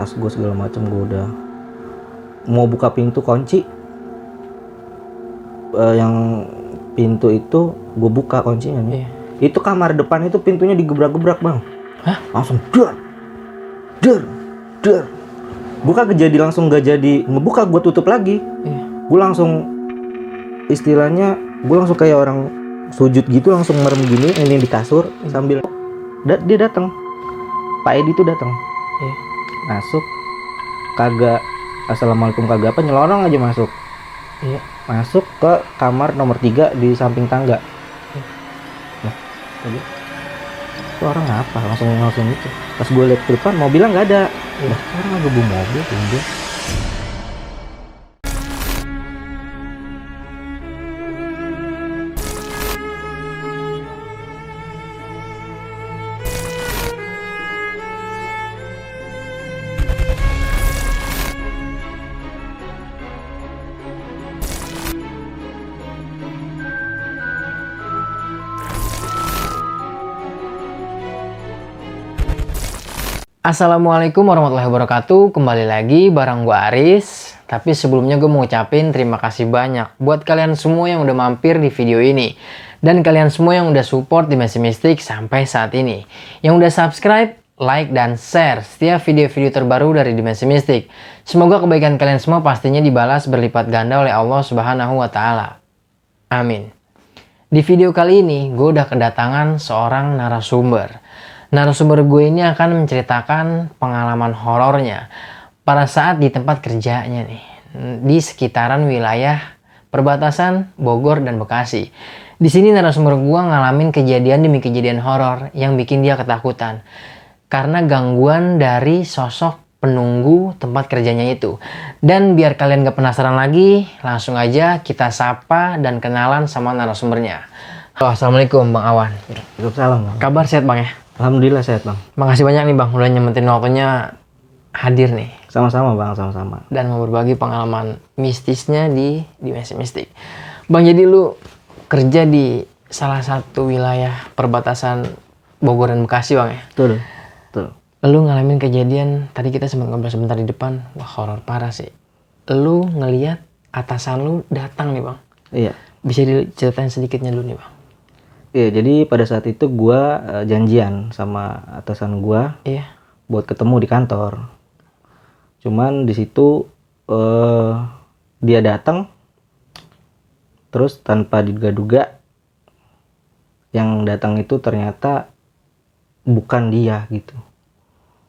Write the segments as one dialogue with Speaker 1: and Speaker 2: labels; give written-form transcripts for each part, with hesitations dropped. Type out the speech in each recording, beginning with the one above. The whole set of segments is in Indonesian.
Speaker 1: tas gue segala macam. Gue udah mau buka pintu, kunci yang pintu itu gue buka kuncinya nih. Itu kamar depan itu pintunya digebrak-gebrak bang.
Speaker 2: Hah?
Speaker 1: Langsung der. Buka kejadian langsung gak jadi ngebuka, gue tutup lagi. Gue langsung istilahnya gue langsung kayak orang sujud gitu, langsung merem gini ini di kasur sambil dia datang. Pak Edi tuh datang. Masuk kagak assalamualaikum kagak apa, nyelonong aja masuk. Masuk ke kamar nomor 3 di samping tangga. Itu orang apa? Langsung itu. Pas gue lihat ke depan mobilnya nggak ada. Orang lagi bawa mobil tunggu.
Speaker 2: Assalamualaikum warahmatullahi wabarakatuh. Kembali lagi bareng gue Aris. Tapi sebelumnya gue mau ngucapin terima kasih banyak buat kalian semua yang udah mampir di video ini. Dan kalian semua yang udah support Dimensi Mistik sampai saat ini. Yang udah subscribe, like, dan share setiap video-video terbaru dari Dimensi Mistik. Semoga kebaikan kalian semua pastinya dibalas berlipat ganda oleh Allah Subhanahu wa Ta'ala. Amin. Di video kali ini gue udah kedatangan seorang narasumber. Narasumber gue ini akan menceritakan pengalaman horornya pada saat di tempat kerjanya nih, di sekitaran wilayah perbatasan Bogor dan Bekasi. Di sini narasumber gue ngalamin kejadian demi kejadian horor yang bikin dia ketakutan karena gangguan dari sosok penunggu tempat kerjanya itu. Dan biar kalian gak penasaran lagi, langsung aja kita sapa dan kenalan sama narasumbernya. Assalamualaikum Bang Awan.
Speaker 1: Waalaikumsalam bang.
Speaker 2: Kabar sehat Bang ya?
Speaker 1: Alhamdulillah sehat bang.
Speaker 2: Makasih banyak nih Bang udah nyempetin waktunya hadir nih.
Speaker 1: Sama-sama bang, sama-sama.
Speaker 2: Dan mau berbagi pengalaman mistisnya di Dimensi Mistik. Bang, jadi lu kerja di salah satu wilayah perbatasan Bogor dan Bekasi Bang ya?
Speaker 1: Betul.
Speaker 2: Lu ngalamin kejadian, tadi kita sempat ngobrol sebentar di depan, wah horor parah sih. Lu ngelihat atasan lu datang nih Bang.
Speaker 1: Iya.
Speaker 2: Bisa diceritain sedikitnya dulu nih Bang?
Speaker 1: Iya, jadi pada saat itu gue janjian sama atasan gue buat ketemu di kantor. Cuman di situ dia datang, terus tanpa diduga-duga yang datang itu ternyata bukan dia gitu.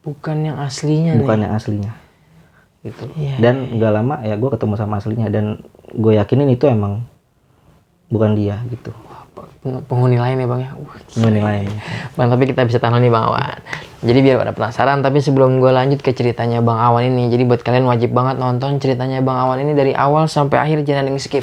Speaker 2: Bukan yang aslinya
Speaker 1: Bukan
Speaker 2: nih.
Speaker 1: yang aslinya. Gitu.
Speaker 2: Iya,
Speaker 1: Dan nggak lama ya gue ketemu sama aslinya dan gue yakinin itu emang bukan dia gitu.
Speaker 2: Penghuni lain ya Bang ya.
Speaker 1: Penghuni lain.
Speaker 2: Bang, tapi kita bisa tahan nih Bang Awan. Jadi biar pada penasaran, tapi sebelum gue lanjut ke ceritanya Bang Awan ini, jadi buat kalian wajib banget nonton ceritanya Bang Awan ini dari awal sampai akhir, jangan ada yang skip.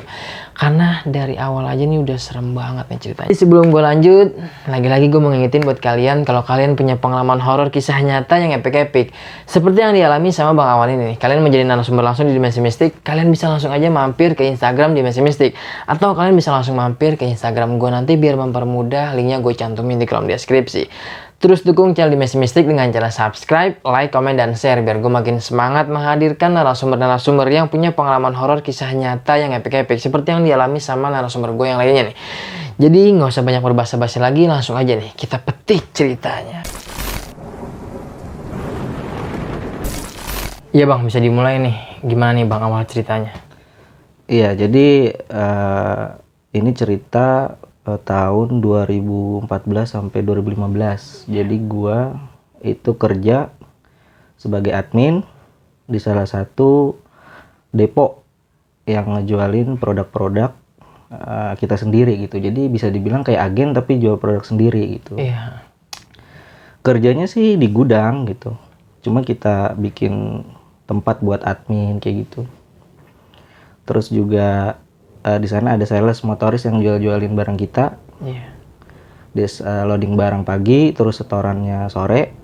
Speaker 2: Karena dari awal aja nih udah serem banget nih ceritanya. Jadi sebelum gue lanjut, lagi-lagi gue mau ngingetin buat kalian kalau kalian punya pengalaman horor kisah nyata yang epic-epic seperti yang dialami sama Bang Awan ini. Kalian menjadi narasumber langsung di Dimensi Mistik, kalian bisa langsung aja mampir ke Instagram Dimensi Mistik, atau kalian bisa langsung mampir ke Instagram gue nanti biar mempermudah, linknya gue cantumin di kolom deskripsi. Terus dukung channel Dimensi Mistik dengan cara subscribe, like, komen, dan share biar gue makin semangat menghadirkan narasumber-narasumber yang punya pengalaman horor kisah nyata yang epic-epic seperti yang dialami sama narasumber gue yang lainnya nih. Jadi nggak usah banyak berbahasa-basi lagi, langsung aja nih kita petik ceritanya. Iya Bang, bisa dimulai nih. Gimana nih Bang awal ceritanya?
Speaker 1: Iya, jadi ini cerita tahun 2014 sampai 2015. Jadi gua itu kerja sebagai admin di salah satu depo yang ngejualin produk-produk kita sendiri gitu. Jadi bisa dibilang kayak agen tapi jual produk sendiri gitu.
Speaker 2: Iya.
Speaker 1: Kerjanya sih di gudang gitu. Cuma kita bikin tempat buat admin kayak gitu. Terus juga di sana ada sales motoris yang jual-jualin barang kita.
Speaker 2: Iya.
Speaker 1: Dia loading barang pagi, terus setorannya sore.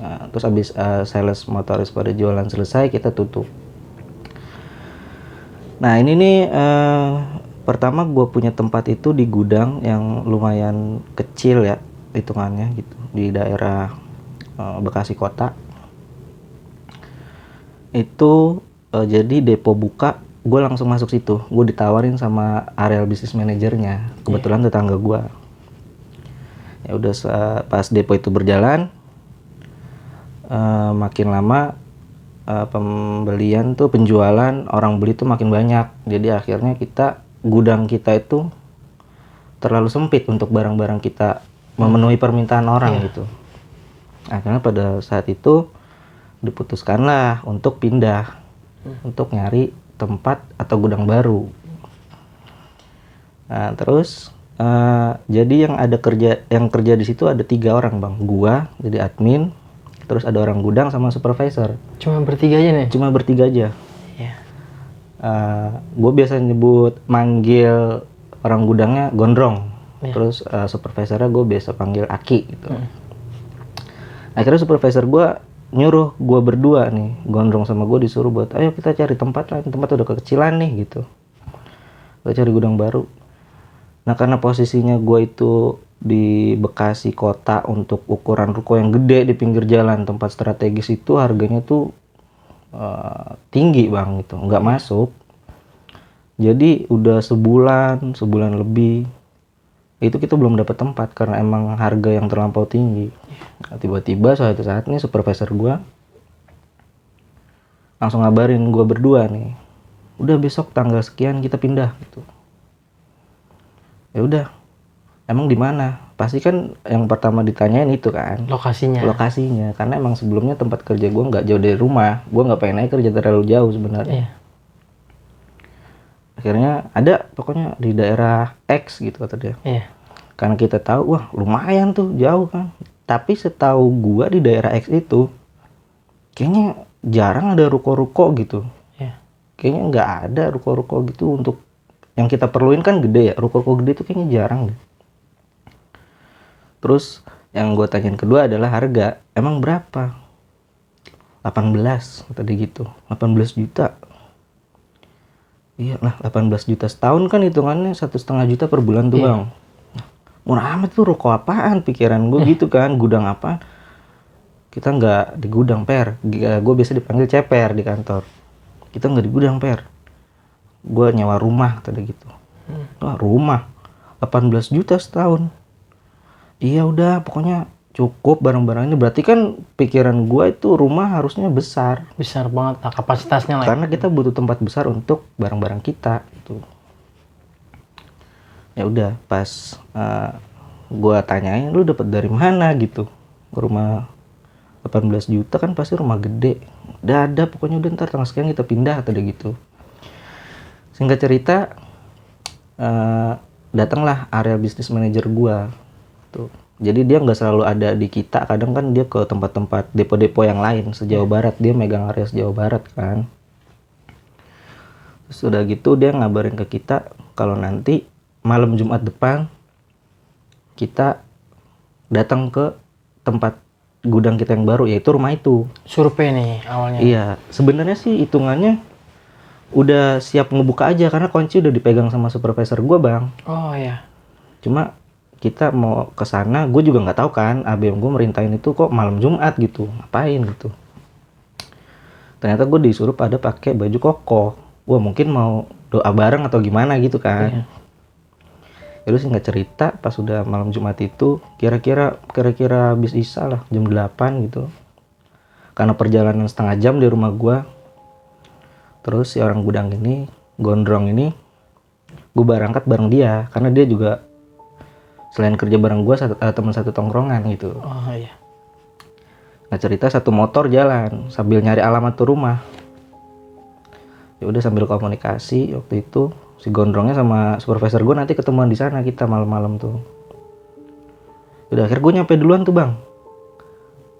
Speaker 1: Terus habis sales motoris pada jualan selesai, kita tutup. Nah ini nih pertama gue punya tempat itu di gudang yang lumayan kecil ya hitungannya gitu, di daerah Bekasi kota. Itu jadi depo buka, gue langsung masuk situ. Gue ditawarin sama area business manajernya, kebetulan tetangga gue. Ya udah pas depo itu berjalan, makin lama pembelian tuh, penjualan, orang beli tuh makin banyak. Jadi akhirnya gudang kita itu terlalu sempit untuk barang-barang kita memenuhi permintaan orang gitu. Akhirnya pada saat itu diputuskanlah untuk pindah, untuk nyari tempat atau gudang baru. Nah terus jadi yang kerja di situ ada 3 orang bang. Gua jadi admin, terus ada orang gudang sama supervisor.
Speaker 2: Cuma bertiga aja nih?
Speaker 1: Cuma bertiga aja.
Speaker 2: Iya.
Speaker 1: Gue biasa manggil orang gudangnya Gondrong. Terus supervisornya gue biasa panggil Aki gitu. Akhirnya supervisor gue nyuruh gue berdua nih, Gondrong sama gue disuruh buat ayo kita cari tempat lain, tempat udah kekecilan nih gitu. Kita cari gudang baru. Nah karena posisinya gue itu di Bekasi kota, untuk ukuran ruko yang gede di pinggir jalan, tempat strategis itu harganya tuh tinggi bang gitu, nggak masuk. Jadi udah sebulan lebih itu kita belum dapat tempat karena emang harga yang terlampau tinggi. Nah, tiba-tiba suatu saat nih supervisor gue langsung ngabarin gue berdua nih, udah besok tanggal sekian kita pindah gitu. Ya udah, emang di mana? Pasti kan yang pertama ditanyain itu kan lokasinya, karena emang sebelumnya tempat kerja gue nggak jauh dari rumah, gue nggak pengen aja kerja terlalu jauh sebenarnya. Akhirnya ada pokoknya di daerah X gitu kata dia. Karena kita tahu wah lumayan tuh jauh kan, tapi setahu gue di daerah X itu kayaknya jarang ada ruko-ruko gitu. Kayaknya nggak ada ruko-ruko gitu untuk yang kita perluin kan gede ya, ruko-ruko gede itu kayaknya jarang deh. Terus yang gue tanyain kedua adalah harga, emang berapa? 18 tadi gitu, 18 juta. Iya lah, 18 juta setahun kan hitungannya 1,5 juta per bulan tuh bang. Murah amat tuh, ruko apaan pikiran gue gitu kan, gudang apaan. Kita nggak di gudang per, gue biasa dipanggil ceper di kantor. Kita nggak di gudang per, gue nyewa rumah tadi gitu. Wah rumah 18 juta setahun. Iya udah pokoknya cukup barang-barang ini. Berarti kan pikiran gue itu rumah harusnya besar
Speaker 2: banget lah kapasitasnya lah.
Speaker 1: Karena kita butuh tempat besar untuk barang-barang kita gitu. Ya udah pas gue tanyain lu dapat dari mana gitu, rumah 18 juta kan pasti rumah gede. Udah ada pokoknya, udah ntar tanggal sekian kita pindah tadi gitu. Singkat cerita datanglah area business manager gue tuh. Jadi dia nggak selalu ada di kita, kadang kan dia ke tempat-tempat depo-depo yang lain sejauh barat, dia megang area sejauh barat kan. Terus udah gitu dia ngabarin ke kita kalau nanti malam Jumat depan kita datang ke tempat gudang kita yang baru, yaitu rumah itu.
Speaker 2: Survei nih awalnya.
Speaker 1: Iya, sebenarnya sih hitungannya udah siap ngebuka aja karena kunci udah dipegang sama supervisor gue bang.
Speaker 2: Oh iya.
Speaker 1: Cuma kita mau ke sana, gue juga nggak tahu kan, ABM gue merintahin itu kok malam Jumat gitu, ngapain gitu. Ternyata gue disuruh pada pakai baju koko. Wah mungkin mau doa bareng atau gimana gitu kan. Jadi singkat cerita pas udah malam Jumat itu kira-kira habis isya lah jam 8 gitu. Karena perjalanan setengah jam dari rumah gue. Terus si orang gudang ini, Gondrong ini, gue berangkat bareng dia karena dia juga selain kerja bareng gue teman satu tongkrongan gitu.
Speaker 2: Oh iya.
Speaker 1: Nah cerita satu motor jalan sambil nyari alamat tuh rumah. Ya udah sambil komunikasi waktu itu si Gondrongnya sama supervisor gue nanti ketemuan di sana kita malam-malam tuh. Udah akhirnya gue nyampe duluan tuh bang.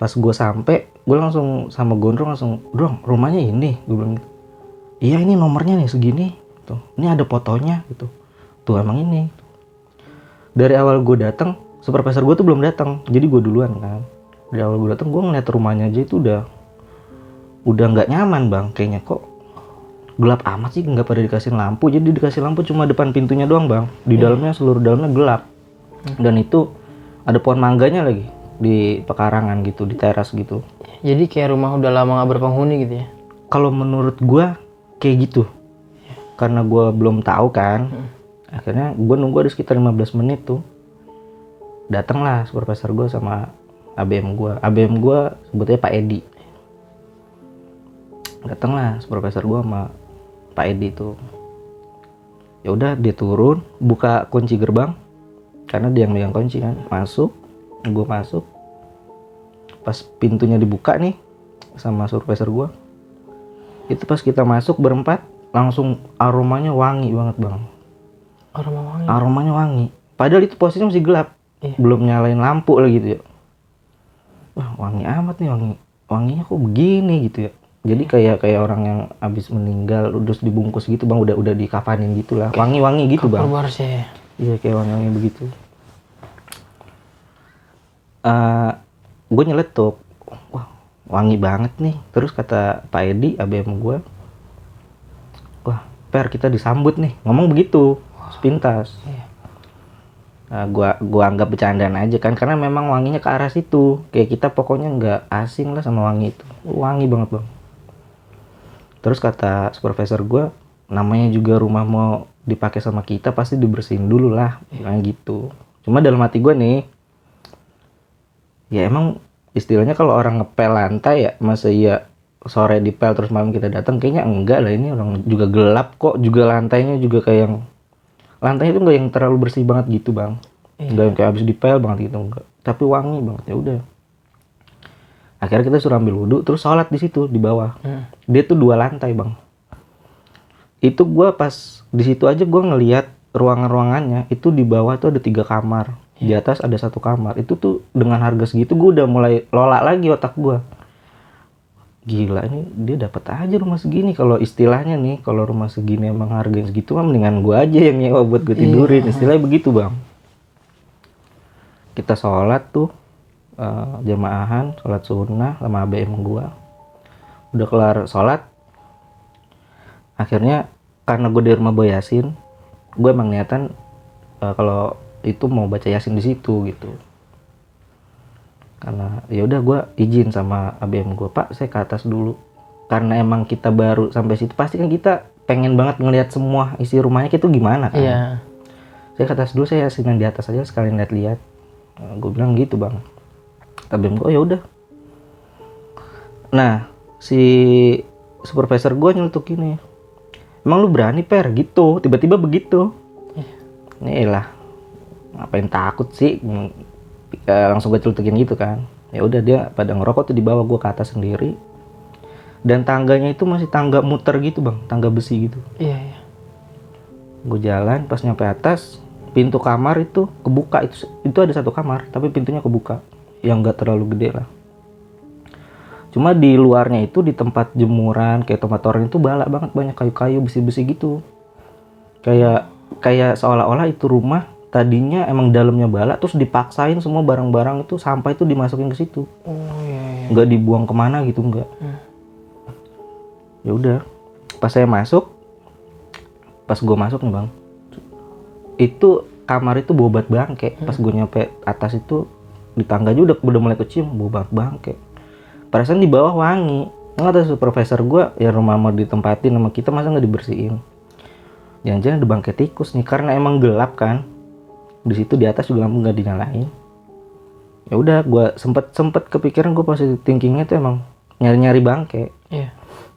Speaker 1: Pas gue sampai gue langsung sama Gondrong langsung, "Drong, rumahnya ini," gue bilang gitu. "Iya ini nomornya nih segini, tuh. Ini ada fotonya gitu. Tuh emang ini." Dari awal gue datang, supervisor gue tuh belum datang, jadi gue duluan kan. Dari awal gue datang, gue ngeliat rumahnya aja itu udah nggak nyaman bang, kayaknya kok gelap amat sih, nggak pada dikasih lampu. Jadi dikasih lampu cuma depan pintunya doang bang, di dalamnya seluruh dalamnya gelap. Dan itu ada pohon mangganya lagi di pekarangan gitu, di teras gitu.
Speaker 2: Jadi kayak rumah udah lama nggak berpenghuni gitu ya?
Speaker 1: kalau menurut gua kayak gitu. Karena gua belum tahu kan. Akhirnya gua nunggu ada sekitar 15 menit tuh. Datanglah supervisor gua sama ABM gua. ABM gua sebutnya Pak Edi. Datanglah supervisor gua sama Pak Edi tuh. Ya udah dia turun, buka kunci gerbang. Karena dia yang megang kunci kan. Masuk, gua masuk. Pas pintunya dibuka nih sama supervisor gua. Itu pas kita masuk berempat, langsung aromanya wangi banget bang. Aromanya wangi. Padahal itu posisinya masih gelap. Belum nyalain lampu lagi gitu ya. Wah wangi amat nih, wanginya kok begini gitu ya. Jadi kayak orang yang habis meninggal terus dibungkus gitu bang, udah dikafanin gitulah. Wangi gitu bang. Iya kayak wangi begitu. Gue nyeletuk, wah wangi banget nih. Terus kata Pak Edi, ABM gue, wah Per kita disambut nih, ngomong begitu sepintas. Nah, gua anggap bercandaan aja kan, karena memang wanginya ke arah situ. Kayak kita pokoknya nggak asing lah sama wangi itu, wangi banget bang. Terus kata supervisor gue, namanya juga rumah mau dipakai sama kita pasti dibersihin dulu lah, bilang gitu. Cuma dalam hati gue nih, ya emang istilahnya kalau orang ngepel lantai ya, masa iya sore dipel terus malam kita datang, kayaknya enggak lah. Ini orang juga gelap kok, juga lantainya juga kayak yang lantainya itu nggak yang terlalu bersih banget gitu bang, nggak yang kayak habis dipel banget gitu, enggak, tapi wangi banget. Ya udah, akhirnya kita suruh ambil wudhu terus sholat di situ di bawah. Dia tuh 2 lantai bang. Itu gue pas di situ aja gue ngelihat ruangannya itu di bawah tuh ada 3 kamar, di atas ada 1 kamar. Itu tuh dengan harga segitu gue udah mulai lola lagi otak gue. Gila ini dia dapat aja rumah segini. Kalau istilahnya nih, kalau rumah segini emang harganya segitu mah mendingan gue aja yang nyewa buat gue tidurin. Istilahnya begitu bang. Kita sholat tuh jamaahan, sholat sunnah sama ABM gue. Udah kelar sholat, akhirnya karena gue di rumah bawa Yasin, gue emang niatan kalau itu mau baca Yasin di situ gitu. Karena ya udah gue izin sama ABM gue, Pak saya ke atas dulu, karena emang kita baru sampai situ pasti kan kita pengen banget ngelihat semua isi rumahnya itu gimana kan. Saya ke atas dulu, saya Yasinan di atas aja sekalian lihat-lihat. Gue bilang gitu bang. ABM gue, oh ya udah. Nah si supervisor gue nyeletuk gini, emang lu berani Per gitu, tiba-tiba begitu. Nih lah, ngapain takut sih, langsung gue celutukin gitu kan. Ya udah dia pada ngerokok tuh di bawah, gue ke atas sendiri. Dan tangganya itu masih tangga muter gitu bang, tangga besi gitu. Gue jalan, pas nyampe atas, pintu kamar itu kebuka. Itu ada 1 kamar, tapi pintunya kebuka, yang nggak terlalu gede lah. Cuma di luarnya itu di tempat jemuran kayak tempat orang itu balak banget, banyak kayu-kayu besi-besi gitu. Kayak seolah-olah itu rumah tadinya emang dalamnya balak, terus dipaksain semua barang-barang itu sampah itu dimasukin ke situ. Nggak dibuang kemana gitu, nggak. Ya udah, pas saya masuk, pas gue masuk nih bang, itu kamar itu bau banget bangke. Pas gue nyampe atas itu di tangga aja udah mulai kecium bau banget bangke. Perasaan di bawah wangi. Nggak tahu supervisor gue, ya rumah mau ditempatin sama kita masa nggak dibersihin. Jangan-jangan ada bangke tikus nih, karena emang gelap kan. Di situ di atas juga lampu nggak dinyalain. Ya udah, gue sempet kepikiran, gue positive thinkingnya tuh emang nyari bangke.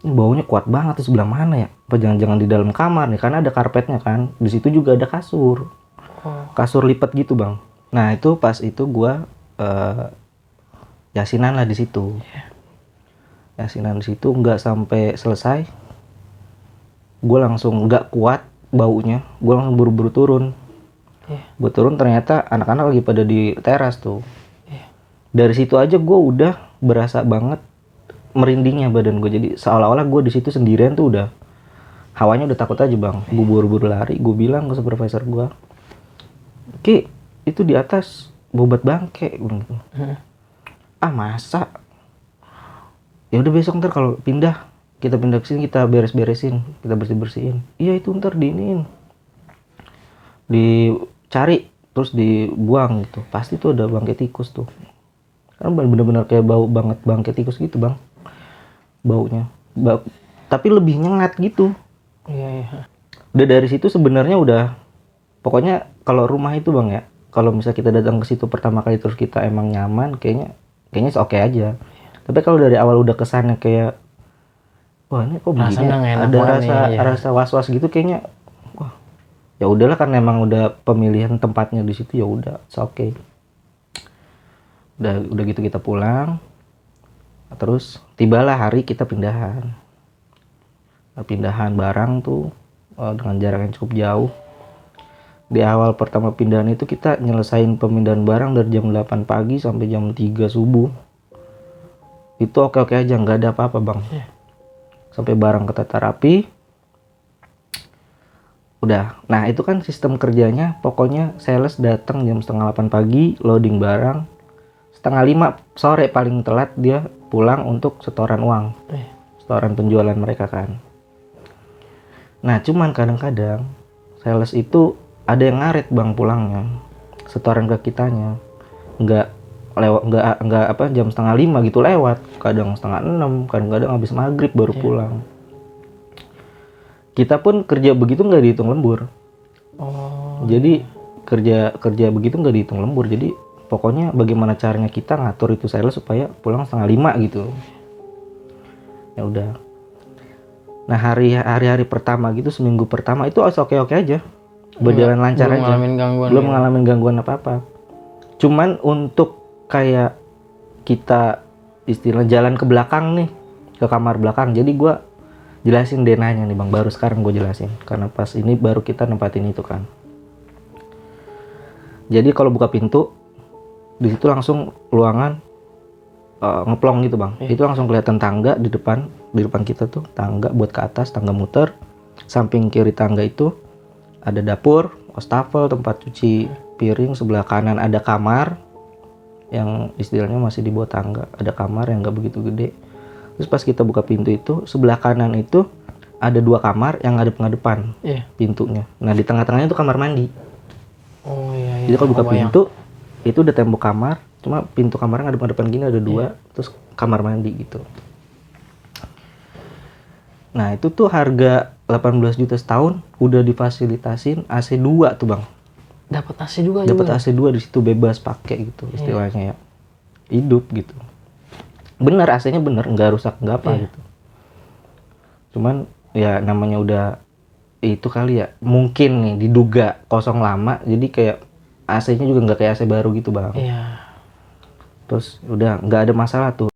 Speaker 1: Ini baunya kuat banget, di sebelah mana ya? Apa jangan-jangan di dalam kamar nih, karena ada karpetnya kan. Di situ juga ada kasur, kasur lipat gitu bang. Nah itu pas itu gue Yasinan lah di situ. Yasinan di situ nggak sampai selesai, gue langsung nggak kuat baunya, gue langsung buru-buru turun. Gue turun, ternyata anak-anak lagi pada di teras tuh. Dari situ aja gue udah berasa banget merindingnya badan gue. Jadi seolah-olah gue di situ sendirian tuh udah hawanya udah takut aja bang. Gue buru-buru lari, gue bilang ke supervisor gue, Ki itu di atas bobat bangke. Ah masa? Ya udah besok ntar kalau kita pindah ke sini, kita beres-beresin, kita bersih-bersihin. Iya itu ntar diiniin, dicari terus dibuang gitu. Pasti tuh ada bangke tikus tuh. Kan bener-bener kayak bau banget bangke tikus gitu bang, baunya. tapi lebih nyengat gitu.
Speaker 2: Iya.
Speaker 1: Udah dari situ sebenarnya udah, pokoknya kalau rumah itu bang ya, kalau misalnya kita datang ke situ pertama kali terus kita emang nyaman, kayaknya oke aja. Tapi kalau dari awal udah kesannya kayak, wah ini kok begini, ada rasa was-was gitu kayaknya. Wah, ya udahlah karena emang udah pemilihan tempatnya di situ, ya udah, oke. Udah gitu kita pulang. Terus tibalah hari kita pindahan barang tuh dengan jarak yang cukup jauh. Di awal pertama pindahan itu kita nyelesain pemindahan barang dari jam 8 pagi sampai jam 3 subuh. Itu oke-oke aja, nggak ada apa-apa bang. Sampai barang ketata rapi. Udah, nah itu kan sistem kerjanya, pokoknya sales datang jam setengah 8 pagi, loading barang. Setengah 5 sore paling telat dia pulang untuk setoran uang, setoran penjualan mereka kan. Nah cuman kadang-kadang sales itu ada yang ngaret bang pulangnya, setoran ke kitanya nggak jam setengah 5 gitu lewat, kadang setengah 6, kadang-kadang habis maghrib baru pulang. Kita pun kerja begitu nggak dihitung lembur. Jadi kerja begitu nggak dihitung lembur, jadi pokoknya bagaimana caranya kita ngatur itu sales supaya pulang setengah 5 gitu. Ya udah. Nah hari-hari pertama gitu, seminggu pertama itu oke-oke aja, berjalan lancar aja. Belum ngalamin gangguan apa-apa. Cuman untuk kayak kita istilah jalan ke belakang nih, ke kamar belakang. Jadi gue jelasin denanya nih bang, baru sekarang gue jelasin. Karena pas ini baru kita nempatin itu kan. Jadi kalau buka pintu, di situ langsung ruangan ngeplong gitu bang. Itu langsung kelihatan tangga di depan kita tuh, tangga buat ke atas, tangga muter. Samping kiri tangga itu ada dapur, wastafel, tempat cuci piring. Sebelah kanan ada kamar yang istilahnya masih di bawah tangga, ada kamar yang nggak begitu gede. Terus pas kita buka pintu itu, sebelah kanan itu ada 2 kamar yang ngadep-ngadepan pintunya. Nah di tengah-tengahnya itu kamar mandi. Jadi kalau buka pintu itu udah tembok kamar, cuma pintu kamarnya ngadep-ngadepan gini ada 2, terus kamar mandi gitu. Nah itu tuh harga 18 juta setahun, udah difasilitasin AC 2 tuh bang.
Speaker 2: Dapat AC 2
Speaker 1: Dapat AC 2 di situ, bebas pakai gitu istilahnya ya. Hidup gitu. Bener AC-nya bener, nggak rusak nggak apa gitu. Cuman ya namanya udah itu kali ya, mungkin nih diduga kosong lama, jadi kayak AC-nya juga nggak kayak AC baru gitu bang. Terus udah nggak ada masalah tuh.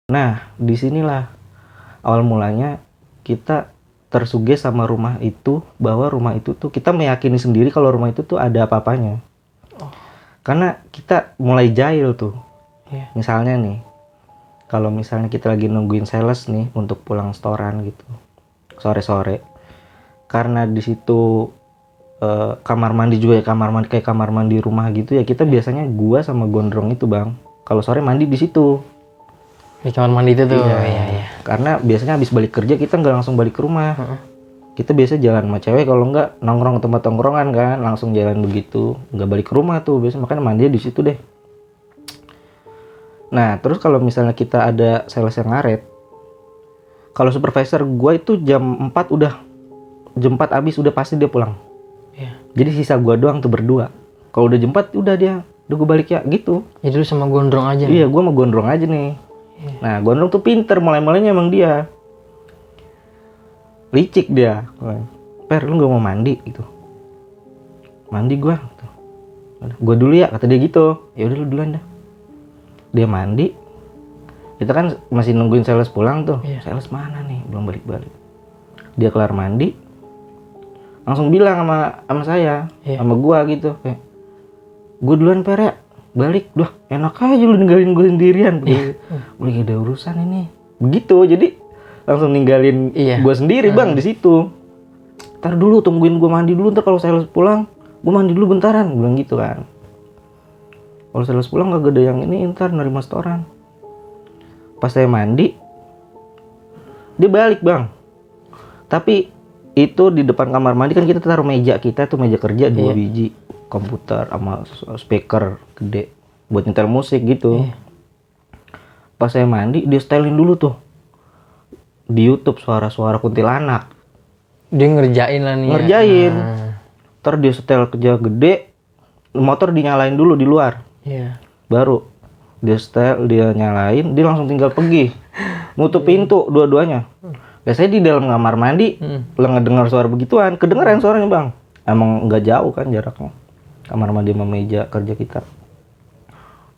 Speaker 1: Nah disinilah awal mulanya kita tersuges sama rumah itu, bahwa rumah itu tuh kita meyakini sendiri kalau rumah itu tuh ada apa-apanya. Karena kita mulai jahil tuh. Misalnya nih, kalau misalnya kita lagi nungguin sales nih untuk pulang setoran gitu, sore-sore, karena di situ kamar mandi juga ya, kayak kamar mandi rumah gitu ya, kita biasanya gua sama gondrong itu bang, kalau sore mandi di situ.
Speaker 2: Di kamar mandi itu tuh.
Speaker 1: Iya. Karena biasanya habis balik kerja kita nggak langsung balik ke rumah. Kita biasa jalan sama cewek, kalau nggak nongkrong ke tempat tongkrongan kan, langsung jalan begitu, nggak balik ke rumah tuh biasa, makanya mandi di situ deh. Nah terus kalau misalnya kita ada sales yang ngaret, kalau supervisor gue itu jam 4 habis udah pasti dia pulang. Jadi sisa gue doang tuh berdua. Kalau udah jam 4 udah gue balik ya gitu.
Speaker 2: Jadi lu sama gondrong aja?
Speaker 1: Iya gue sama gondrong aja nih. Nah gondrong tuh pinter, mulai-mulainya emang dia licik dia. Per lu gak mau mandi gitu? Mandi gue gitu. Gue dulu ya kata dia gitu. Ya udah lu duluan dah. Dia mandi, kita kan masih nungguin sales pulang tuh. Sales mana nih, belum balik-balik. Dia kelar mandi, langsung bilang sama saya, sama gue gitu, kayak gue duluan Per ya, balik. Duh enak aja lu ninggalin gue sendirian. Gue lagi ada urusan ini begitu, jadi langsung ninggalin gue sendiri bang di situ. Ntar dulu tungguin gue mandi dulu, ntar kalau sales pulang gue mandi dulu bentaran, gue bilang gitu kan. Kalau sales pulang gak ada yang ini, ntar nerima setoran. Pas saya mandi dia balik bang, tapi itu di depan kamar mandi kan kita taruh meja kita tuh, meja kerja 2 biji, komputer sama speaker gede buat nyetel musik gitu. Pas saya mandi dia setelin dulu tuh di YouTube suara-suara kuntilanak.
Speaker 2: Dia ngerjain lah nih.
Speaker 1: Ngerjain. Ntar dia setel kerja gede, motor dinyalain dulu di luar.
Speaker 2: Iya.
Speaker 1: Baru dia setel, dia nyalain, dia langsung tinggal pergi. Nutup pintu dua-duanya. Biasanya di dalam kamar mandi, lo ngedengar suara begituan, kedengeran suaranya bang. Emang nggak jauh kan jaraknya, kamar mandi sama meja kerja kita.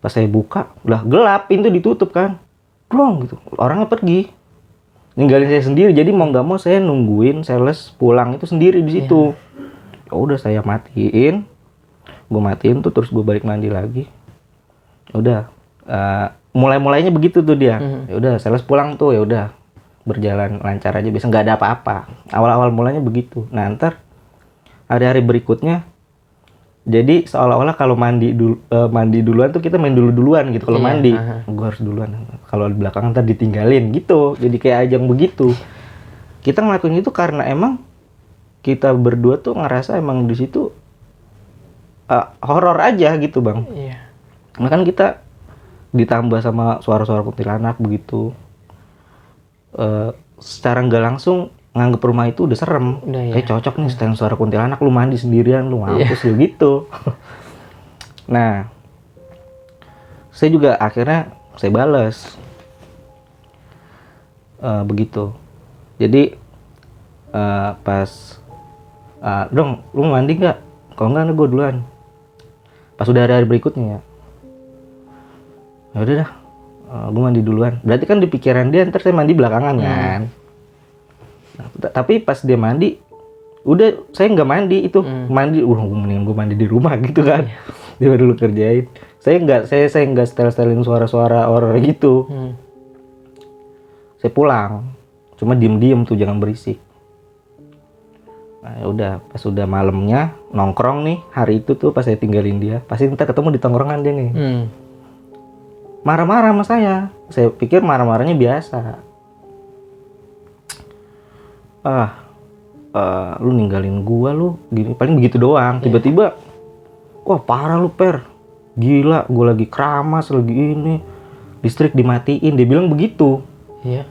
Speaker 1: Pas saya buka, udah gelap, pintu ditutup kan, plong gitu, orangnya pergi, ninggalin saya sendiri. Jadi mau nggak mau saya nungguin sales pulang itu sendiri di situ. Ya udah saya matiin, gue matiin tuh, terus gue balik mandi lagi. Udah, mulainya begitu tuh dia. Ya udah sales pulang tuh, ya udah berjalan lancar aja, biasa nggak ada apa-apa. Awal-awal mulanya begitu. Nah ntar hari-hari berikutnya, jadi seolah-olah kalau mandi duluan tuh kita main duluan gitu. Kalau mandi, gue harus duluan. Kalau di belakang ntar ditinggalin gitu. Jadi kayak ajang begitu. Kita ngelakuin itu karena emang kita berdua tuh ngerasa emang di situ horor aja gitu bang.
Speaker 2: Iya.
Speaker 1: Nah kan kita ditambah sama suara-suara kuntilanak begitu. Secara nggak langsung nganggep rumah itu udah serem. Kayak cocok nih setelin suara kuntilanak, lu mandi sendirian, lu mampus lu gitu. Nah, saya juga akhirnya saya bales begitu. Jadi pas dong, lu mandi nggak? Kalau nggak, gue duluan. Pas udah hari-hari berikutnya ya udah dah, gue mandi duluan. Berarti kan di pikiran dia ntar saya mandi belakangan kan. Nah, tapi pas dia mandi, udah saya nggak mandi itu. Mandi, mending gue mandi di rumah gitu kan. Dia dulu kerjain. Saya nggak setel-setelin suara-suara horor gitu. Saya pulang, cuma diem-diem tuh, jangan berisik. Nah ya udah, pas udah malamnya nongkrong nih hari itu tuh, pas saya tinggalin dia, pasti ntar ketemu di tongkrongan dia nih. Marah-marah sama saya pikir marah-marahnya biasa. Lu ninggalin gua lu gini, paling begitu doang. Tiba-tiba, wah parah lu Per, gila, gua lagi keramas lagi ini, listrik dimatiin, dia bilang begitu.
Speaker 2: Iya.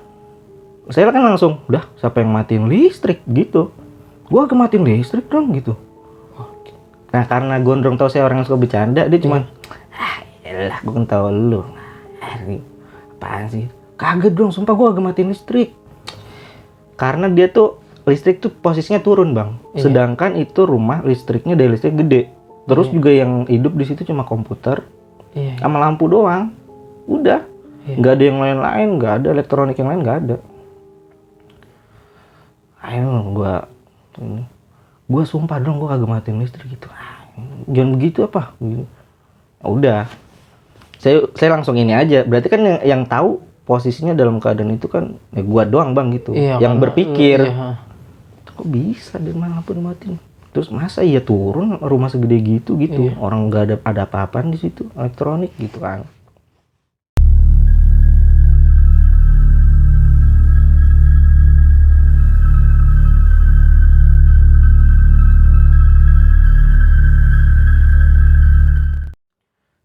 Speaker 1: Saya kan langsung, udah siapa yang matiin listrik gitu, gua kematiin listrik dong gitu. Nah karena gondrong tau saya orang yang suka bercanda, dia cuman elah gua kan tau lu, apaan sih, kaget dong, sumpah gua matiin listrik. Karena dia tuh listrik tuh posisinya turun bang, sedangkan itu rumah listriknya dari listrik gede. Terus juga yang hidup di situ cuma komputer sama lampu doang. Udah, nggak ada yang lain-lain, nggak ada elektronik yang lain, nggak ada. Ayo gua sumpah dong gua kagak matiin listrik gitu. Jangan begitu apa? Udah, saya langsung ini aja. Berarti kan yang tahu posisinya dalam keadaan itu kan ya gua doang bang gitu, yang berpikir kok bisa dan manapun matiin. Terus masa iya turun rumah segede gitu orang nggak ada apa-apaan di situ, elektronik gitu kan.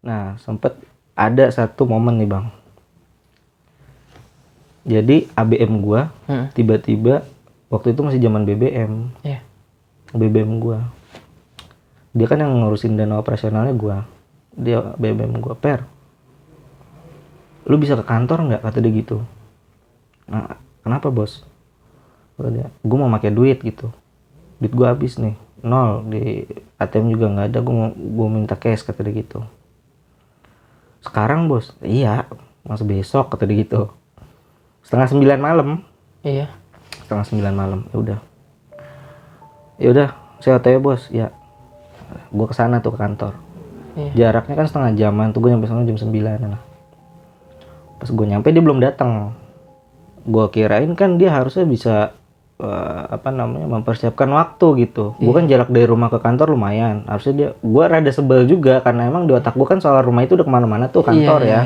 Speaker 1: Nah sempet ada satu momen nih bang. Jadi ABM gua tiba-tiba waktu itu masih zaman BBM. BBM gua. Dia kan yang ngurusin dana operasionalnya gua. Dia BBM gua, Per, lu bisa ke kantor nggak? Kata dia gitu. Nah, kenapa bos? Kata dia, gua mau pakai duit gitu. Duit gua habis nih, 0 di ATM juga nggak ada. Gua minta cash, kata dia gitu. Sekarang bos? Iya, masa besok, kata dia gitu. 8:30 malam.
Speaker 2: Iya.
Speaker 1: 8:30 malam. Ya udah, saya OTW bos. Ya, gue kesana tuh ke kantor. Jaraknya kan setengah jaman tuh, gue nyampe sana jam 9 lah. Pas gue nyampe dia belum datang. Gue kirain kan dia harusnya bisa mempersiapkan waktu gitu. Gue kan jarak dari rumah ke kantor lumayan. Harusnya gue rada sebel juga karena emang di otak gue kan soal rumah itu udah kemana-mana tuh kantor ya.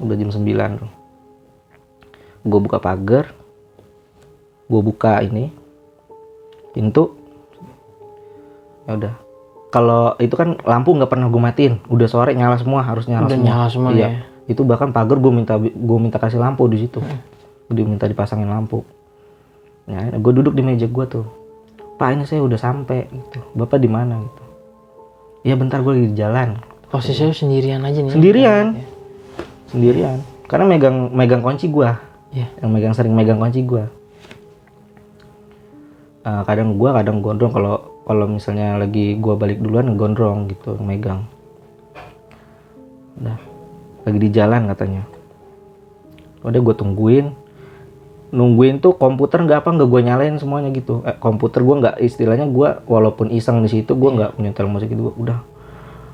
Speaker 1: Udah jam 9 tuh. Gue buka pagar, gue buka ini pintu, ya udah. Kalau itu kan lampu nggak pernah gue matiin, udah sore nyala semua, harus nyala
Speaker 2: Udah
Speaker 1: semua.
Speaker 2: nyala semua
Speaker 1: Iya.
Speaker 2: ya.
Speaker 1: Itu bahkan pagar gue minta kasih lampu di situ, dia minta dipasangin lampu. Ya, gue duduk di meja gue tuh, Pak ini saya udah sampai gitu, Bapak di mana gitu. Ya bentar gue lagi di jalan.
Speaker 2: Posisinya sendirian aja nih.
Speaker 1: Sendirian. Sendirian. Karena megang kunci gue,
Speaker 2: Iya.
Speaker 1: yang sering megang kunci gue. Kadang gondrong kalau misalnya lagi gue balik duluan gondrong gitu megang. Udah lagi di jalan katanya. Udah gue nungguin tuh komputer nggak gue nyalain semuanya gitu. Komputer gue nggak, istilahnya gue walaupun iseng di situ gue nggak nyetel musik gitu. Udah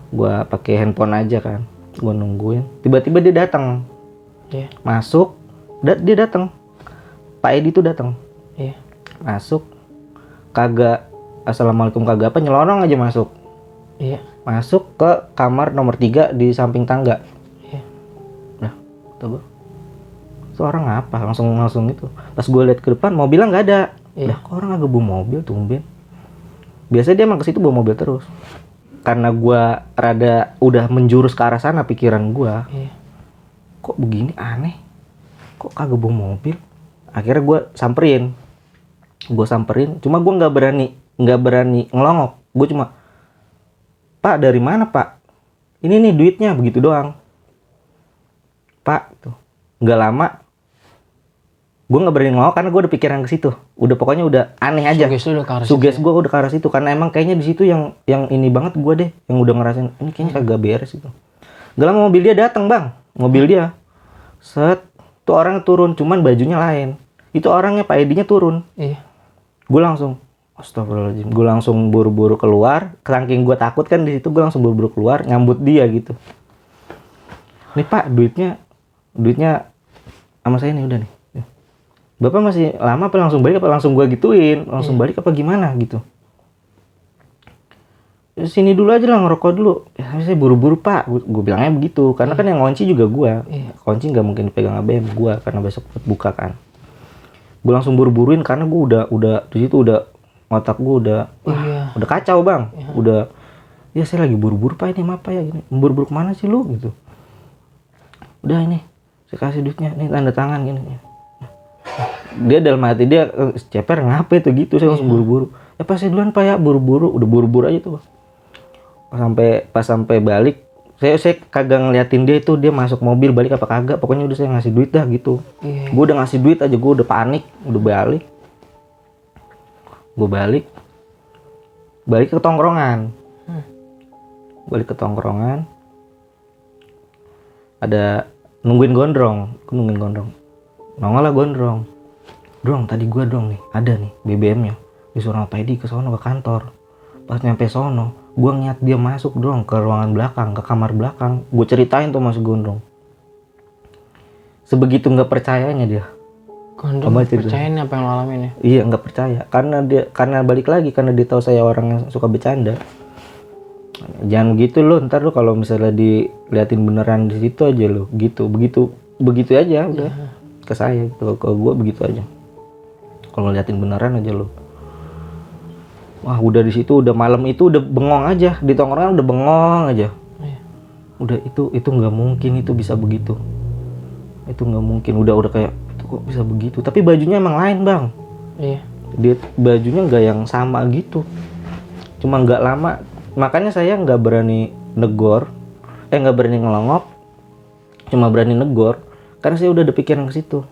Speaker 1: gue pakai handphone aja kan. Gue nungguin. Tiba-tiba dia datang.
Speaker 2: Iya.
Speaker 1: Masuk. Dia datang. Pak Edi tuh datang.
Speaker 2: Iya.
Speaker 1: Masuk. Kagak assalamualaikum kagak apa, nyelonong aja masuk.
Speaker 2: Iya.
Speaker 1: Masuk ke kamar nomor 3 di samping tangga.
Speaker 2: Iya.
Speaker 1: Nah, coba. Itu orang apa? Langsung itu. Pas gue lihat ke depan, mobilnya nggak ada.
Speaker 2: Iya.
Speaker 1: Lah, kok orang agak bawa mobil tumben. Biasanya dia emang ke situ bawa mobil terus. Karena gue rada udah menjurus ke arah sana pikiran gue.
Speaker 2: Iya.
Speaker 1: Kok begini aneh? Kok kagak bawa mobil? Akhirnya gue samperin. Cuma gue nggak berani ngelongok. Gue cuma, Pak dari mana Pak? Ini nih duitnya, begitu doang. Pak, tuh nggak lama, gue nggak berani ngelongok karena gue udah pikiran ke situ. Pokoknya udah aneh aja. Suges gue udah ke arah situ karena emang kayaknya di situ yang ini banget gue deh, yang udah ngerasain ini kayaknya kagak beres itu. Gak lama mobil dia datang bang, set, tuh orang turun, cuman bajunya lain. Itu orangnya Pak Edinya turun.
Speaker 2: Iya.
Speaker 1: Gue langsung, astagfirullahaladzim, gue langsung buru-buru keluar. Saking gue takut kan di situ, gue langsung buru-buru keluar nyambut dia gitu. Nih Pak, duitnya sama saya nih udah nih. Bapak masih lama apa langsung balik apa langsung gue gituin, balik apa gimana gitu. Sini dulu aja lah ngerokok dulu. Ya saya buru-buru Pak, gue bilangnya begitu. Karena kan yang ngunci juga gue. Kunci nggak mungkin dipegang ABM gue karena besok buka kan. Gue langsung buru-buruin karena gue udah di situ udah otak gue udah kacau bang. Udah ya saya lagi buru-buru Pak, ini maaf Pak ya gini. Buru-buru kemana sih lu gitu. Udah ini saya kasih duitnya, ini tanda tangan gini. Dia dalam hati dia ceper ngapain tuh gitu, saya langsung buru-buru. Ya pas saya duluan Pak ya, buru-buru, udah buru-buru aja tuh. Pas sampai balik, saya kagak ngeliatin dia itu dia masuk mobil balik apa kagak, pokoknya udah saya ngasih duit dah gitu. Gue udah ngasih duit aja, gue udah panik, udah balik. Gue balik ke tongkrongan. Ada nungguin gondrong. Nongol lah gondrong. Dong, tadi gue nih, ada nih BBM-nya. Disuruh Pak Edi ke sono ke kantor. Pas nyampe sono, gue ngeliat dia masuk dong ke ruangan belakang, ke kamar belakang. Gue ceritain tuh masuk gondrong. Sebegitu nggak percayanya dia.
Speaker 2: Gondrong percayain apa yang lo alamin ya?
Speaker 1: Iya nggak percaya, karena balik lagi karena dia tahu saya orang yang suka bercanda. Jangan begitu lo, ntar lo kalau misalnya diliatin beneran di situ aja lo, begitu aja udah. Ke saya gitu, ke gue begitu aja. Kalau ngeliatin beneran aja lo. Wah udah di situ udah malam itu udah bengong aja, di tongkrongan udah bengong aja. Udah itu nggak mungkin itu bisa begitu. Itu nggak mungkin, udah kayak itu kok bisa begitu. Tapi bajunya emang lain bang.
Speaker 2: Iya.
Speaker 1: Dia bajunya nggak yang sama gitu. Cuma nggak lama, makanya saya nggak berani nggak berani ngelongok. Cuma berani negor karena saya udah ada pikiran ke situ.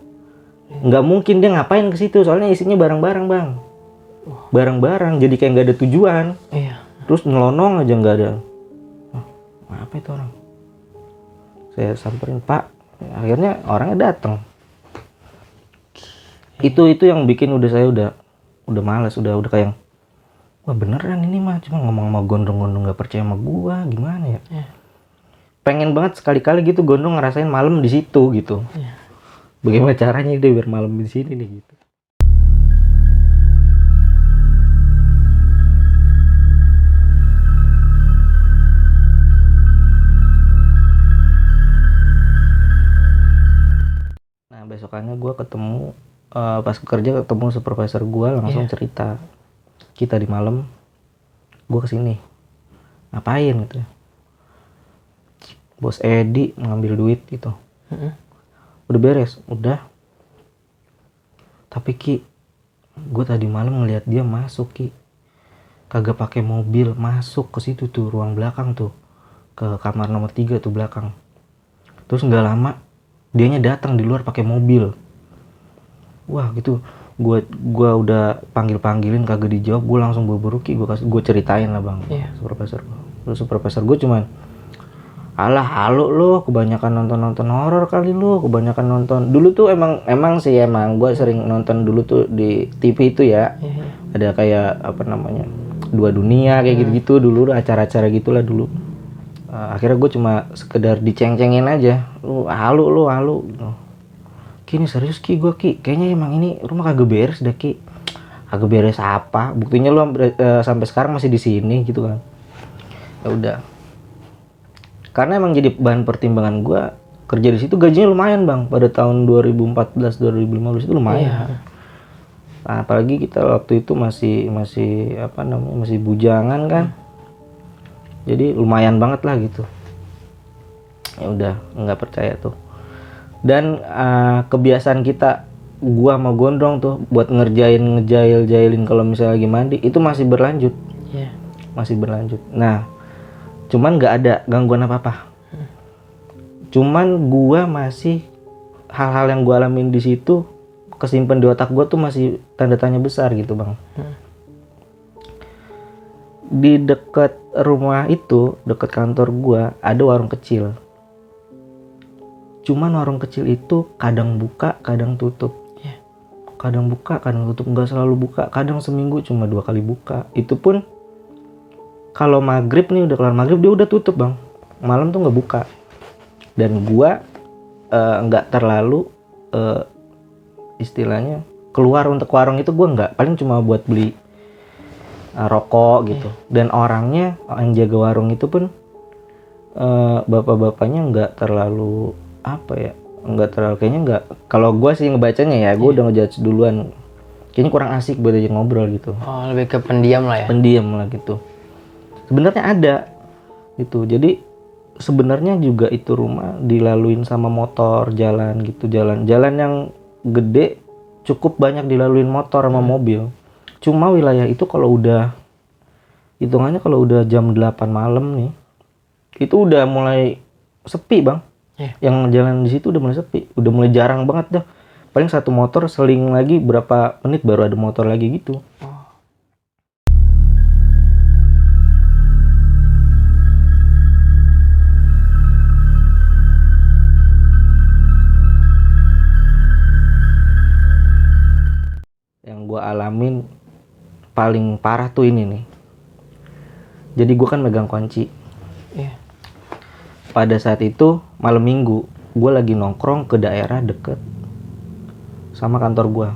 Speaker 1: Nggak mungkin dia ngapain ke situ, soalnya isinya barang-barang bang. Barang-barang, jadi kayak nggak ada tujuan.
Speaker 2: Iya.
Speaker 1: Terus nyelonong aja nggak ada. Apa itu orang? Saya samperin Pak. Akhirnya orangnya datang. Itu yang bikin saya udah malas, udah kayak wah beneran ini mah cuma ngomong sama gondrong-gondrong nggak percaya sama gua, gimana ya? Pengen banget sekali-kali gitu gondrong ngerasain malam di situ gitu. Bagaimana caranya dia biar malam di sini nih gitu. Nah besokannya gue ketemu pas kerja ketemu supervisor gue langsung cerita, kita di malam gue kesini ngapain gitu, bos Edi ngambil duit gitu. Udah beres, udah. Tapi Ki, gue tadi malam ngeliat dia masuk Ki, kagak pakai mobil, masuk ke situ tuh ruang belakang tuh, ke kamar nomor 3 tuh belakang. Terus nggak lama dianya datang di luar pakai mobil. Wah gitu, gue udah panggilin kagak dijawab, gue langsung buru-buru Ki, gue ceritain lah bang, supervisor gue. Terus supervisor gue cuman, alah halu lo, kebanyakan nonton horor kali lo, kebanyakan nonton. Dulu tuh emang sih gue sering nonton dulu tuh di TV itu ya, ada kayak apa namanya, Dua Dunia kayak gitu-gitu dulu, acara-acara gitulah dulu. Akhirnya gue cuma sekedar diceng-cengin aja, lu halu gitu. Ki, ini serius Ki, gue Ki, kayaknya emang ini rumah kagak beres dah Ki. Kagak beres apa? Buktinya lu sampai sekarang masih di sini gitu kan. Ya udah. Karena emang jadi bahan pertimbangan gue kerja di situ, gajinya lumayan bang. Pada tahun 2014-2015 itu lumayan. Nah, apalagi kita waktu itu masih apa namanya, masih bujangan kan. Jadi lumayan banget lah gitu. Ya udah, nggak percaya tuh. Dan kebiasaan kita, gua sama Gondrong tuh buat ngejailin kalau misalnya lagi mandi itu masih berlanjut. Masih berlanjut. Nah, cuman nggak ada gangguan apa-apa. Cuman gua masih, hal-hal yang gua alamin di situ kesimpan di otak gua tuh masih tanda tanya besar gitu bang. Di dekat rumah itu, dekat kantor gua ada warung kecil. Cuman warung kecil itu kadang buka, kadang tutup. Kadang buka, kadang tutup, nggak selalu buka. Kadang seminggu cuma 2 kali buka. Itu pun kalau maghrib nih, udah kelar maghrib dia udah tutup bang. Malam tuh nggak buka. Dan gua nggak terlalu istilahnya keluar untuk warung itu, gua nggak. Paling cuma buat beli rokok gitu. Dan orangnya yang jaga warung itu pun bapak-bapaknya nggak terlalu apa ya, nggak terlalu, kayaknya nggak, kalau gue sih ngebacanya ya, gue udah ngejudge duluan, kayaknya kurang asik buat aja ngobrol gitu.
Speaker 2: Oh, lebih ke pendiam lah ya.
Speaker 1: Pendiam lah gitu. Sebenarnya ada gitu. Jadi sebenarnya juga itu rumah dilaluin sama motor, jalan gitu, jalan yang gede cukup banyak dilaluin motor sama mobil. Cuma wilayah itu kalau udah hitungannya kalau udah jam 8 malam nih, itu udah mulai sepi bang. Yang jalan di situ udah mulai sepi, udah mulai jarang banget dah. Paling satu motor seling lagi berapa menit baru ada motor lagi gitu. Yang gue alamin paling parah tuh ini nih. Jadi gue kan megang kunci. Pada saat itu malam minggu, gue lagi nongkrong ke daerah deket sama kantor gue.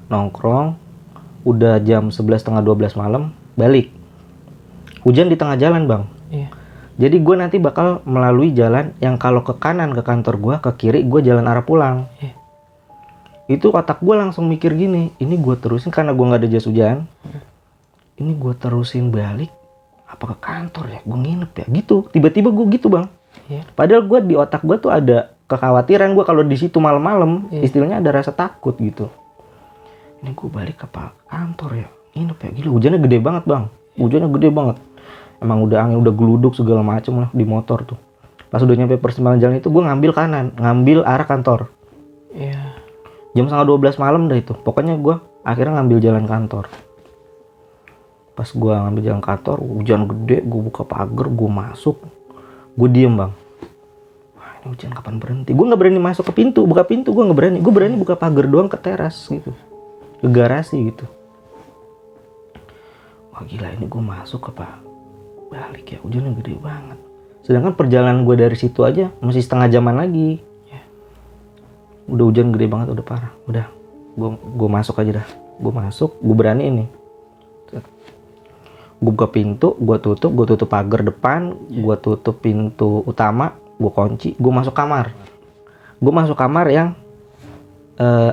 Speaker 1: Nongkrong, udah jam 11:30-12 malam, balik. Hujan di tengah jalan bang. Jadi gue nanti bakal melalui jalan yang kalau ke kanan ke kantor gue, ke kiri gue jalan arah pulang. Itu otak gue langsung mikir gini, ini gue terusin karena gue nggak ada jas hujan. Ini gue terusin balik, apa ke kantor ya, gue nginep ya gitu. Tiba-tiba gue gitu bang. Padahal gue di otak gue tuh ada kekhawatiran, gue kalau di situ malam-malam istilahnya ada rasa takut gitu. Ini gue balik apa kantor ya, nginep ya, gila hujannya gede banget bang. Hujannya gede banget, emang udah angin, udah geluduk segala macem lah di motor tuh. Pas udah nyampe persimpangan jalan itu, gue ngambil kanan, ngambil arah kantor. Jam 11:30 malam dah itu, pokoknya gue akhirnya ngambil jalan kantor. Pas gue ngambil jalan kantor, hujan gede, gue buka pagar, gue masuk, gue diem bang. Wah ini hujan kapan berhenti? Gue nggak berani masuk ke pintu, buka pintu gue nggak berani. Gue berani buka pagar doang ke teras gitu, ke garasi gitu. Wah gila, ini gue masuk apa balik ya, hujannya gede banget. Sedangkan perjalanan gue dari situ aja masih setengah jaman lagi. Udah hujan gede banget, udah parah. Udah, gue masuk aja dah. Gue masuk, gue berani ini. Gue buka pintu, gue tutup pagar depan, gue tutup pintu utama, gue kunci, gue masuk kamar. Gue masuk kamar yang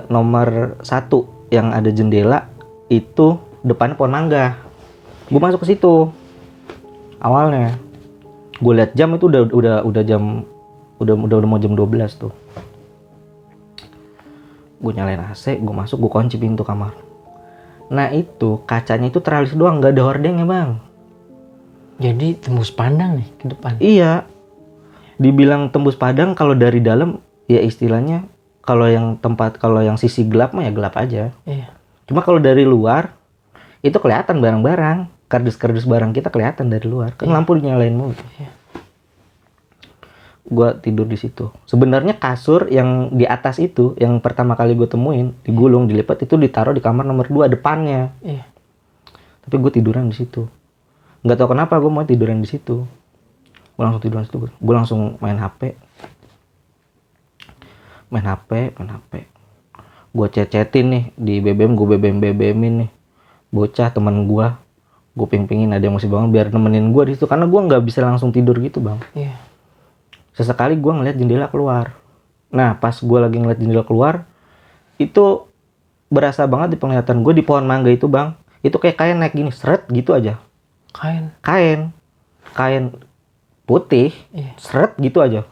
Speaker 1: nomor 1 yang ada jendela itu depannya pohon mangga. Gue masuk ke situ awalnya. Gue lihat jam itu udah jam udah mau jam 12 tuh. Gue nyalain AC, gue masuk, gue kunci pintu kamar. Nah itu kacanya itu teralis doang, nggak ada hordengnya bang.
Speaker 2: Jadi tembus pandang nih ke depan.
Speaker 1: Iya, dibilang tembus padang kalau dari dalam ya istilahnya kalau yang sisi gelap mah ya gelap aja.
Speaker 2: Iya.
Speaker 1: Cuma kalau dari luar itu kelihatan barang-barang, kardus-kardus barang kita kelihatan dari luar. Kan lampu dinyalain mulu.
Speaker 2: Iya.
Speaker 1: Gua tidur di situ. Sebenarnya kasur yang di atas itu yang pertama kali gue temuin digulung, dilipat itu ditaruh di kamar nomor 2 depannya.
Speaker 2: Iya.
Speaker 1: Tapi gue tiduran di situ. Nggak tahu kenapa gue mau tiduran di situ. Gue langsung tiduran di situ. Gue langsung main HP. Gue chat-chatin nih di BBM, gue BBM-in nih. Bocah teman gue ping-pingin ada yang mesti bangun biar nemenin gue di situ karena gue nggak bisa langsung tidur gitu bang.
Speaker 2: Iya.
Speaker 1: Sesekali gue ngeliat jendela keluar. Nah pas gue lagi ngeliat jendela keluar itu berasa banget di penglihatan gue di pohon mangga itu bang. Itu kayak kain naik gini seret gitu aja. Kain putih,
Speaker 2: Iya.
Speaker 1: seret gitu aja,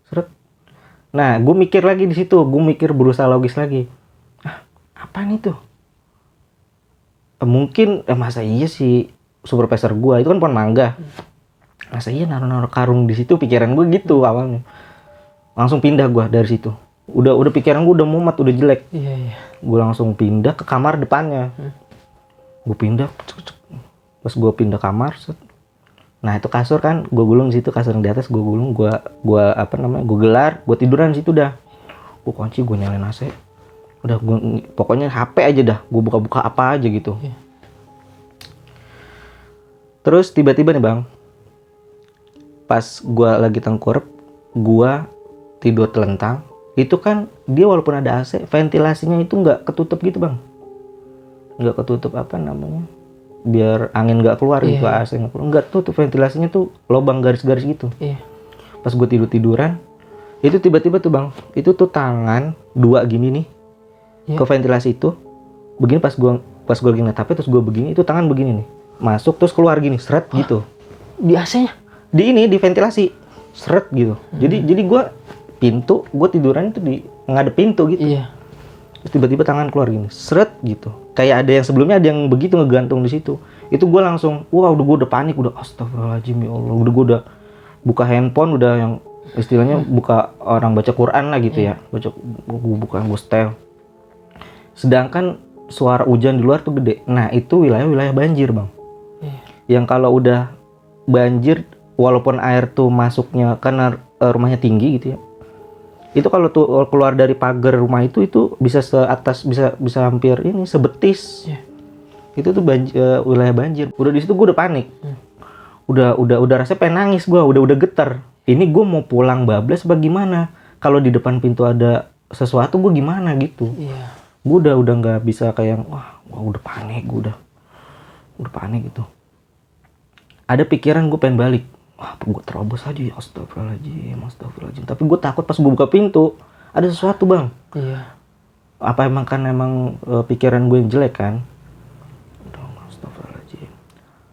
Speaker 1: seret. Nah, gue mikir lagi di situ, gue mikir berusaha logis lagi. Apa nih tuh? Mungkin, masa iya sih supervisor gue itu kan pohon mangga. Masa iya naruh karung di situ, pikiran gue gitu awalnya. Langsung pindah gue dari situ. Udah pikiran gue udah mumet, udah jelek.
Speaker 2: Iya.
Speaker 1: Gue langsung pindah ke kamar depannya. Gue pindah. Pas gue pindah kamar, nah itu kasur kan, gue gulung di situ, kasur yang di atas gue gulung, gue gelar, gue tiduran di situ dah. Gue kunci, gue nyalain AC, udah pokoknya HP aja dah, gue buka apa aja gitu.
Speaker 2: Iya.
Speaker 1: Terus tiba-tiba nih bang, pas gue lagi tengkurap, gue tidur telentang, itu kan dia walaupun ada AC, ventilasinya itu nggak ketutup gitu bang, nggak ketutup biar angin nggak keluar gitu, AC nggak keluar, nggak tutup ventilasinya tuh lubang garis-garis gitu.
Speaker 2: Iya.
Speaker 1: Pas gue tiduran, itu tiba-tiba tuh bang, itu tuh tangan 2 gini nih ke ventilasi itu, begini pas gue lagi ngeliat HP terus gue begini, itu tangan begini nih, masuk terus keluar gini, seret gitu.
Speaker 2: Di AC-nya?
Speaker 1: Di ventilasi, seret gitu. Jadi gue gue tiduran itu ngadep pintu gitu.
Speaker 2: Iya.
Speaker 1: Terus tiba-tiba tangan keluar gini, seret gitu. Kayak ada yang sebelumnya ada yang begitu ngegantung di situ. Itu gue langsung, gue udah panik, udah astagfirullahaladzim ya Allah. Gue udah buka handphone, udah yang istilahnya buka orang baca Quran lah gitu ya. Gue setel. Sedangkan suara hujan di luar tuh gede. Nah itu wilayah banjir bang. Yang kalau udah banjir, walaupun air tuh masuknya karena rumahnya tinggi gitu ya. Itu kalau tuh keluar dari pagar rumah itu bisa seatas bisa hampir ini sebetis. Itu tuh wilayah banjir. Udah di situ gue udah panik. Udah rasanya pengen nangis gue, udah getar. Ini gue mau pulang bablas apa gimana? Kalau di depan pintu ada sesuatu gue gimana gitu.
Speaker 2: Iya.
Speaker 1: Gue udah nggak bisa kayak wah udah panik, gue udah panik gitu. Ada pikiran gue pengen balik. Wah, gue terobos aja ya, astagfirullahaladzim. Tapi gue takut pas gue buka pintu ada sesuatu bang.
Speaker 2: Iya.
Speaker 1: Apa emang pikiran gue yang jelek kan? Astagfirullahaladzim.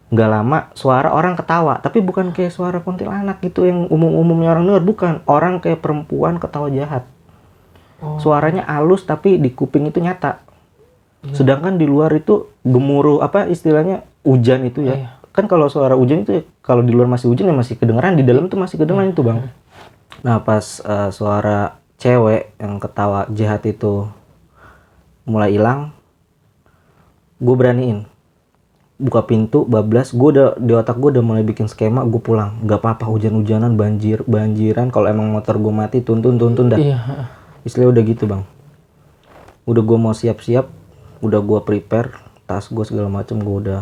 Speaker 1: Nggak lama suara orang ketawa, tapi bukan kayak suara kuntilanak gitu yang umumnya orang denger, bukan. Orang kayak perempuan ketawa jahat. Suaranya halus tapi di kuping itu nyata. Sedangkan di luar itu gemuruh istilahnya hujan itu ya.
Speaker 2: Iya.
Speaker 1: Kan kalau suara hujan itu kalau di luar masih hujan ya masih kedengeran, di dalam tuh masih kedengeran itu bang. Nah pas suara cewek yang ketawa jahat itu mulai hilang, gue beraniin buka pintu bablas. Gue udah di otak gue udah mulai bikin skema, gue pulang, nggak apa-apa hujan-hujanan, banjiran, kalau emang motor gue mati tuntun dah.
Speaker 2: Iya.
Speaker 1: Istilahnya udah gitu bang. Udah gue mau siap-siap, udah gue prepare tas gue segala macem, gue udah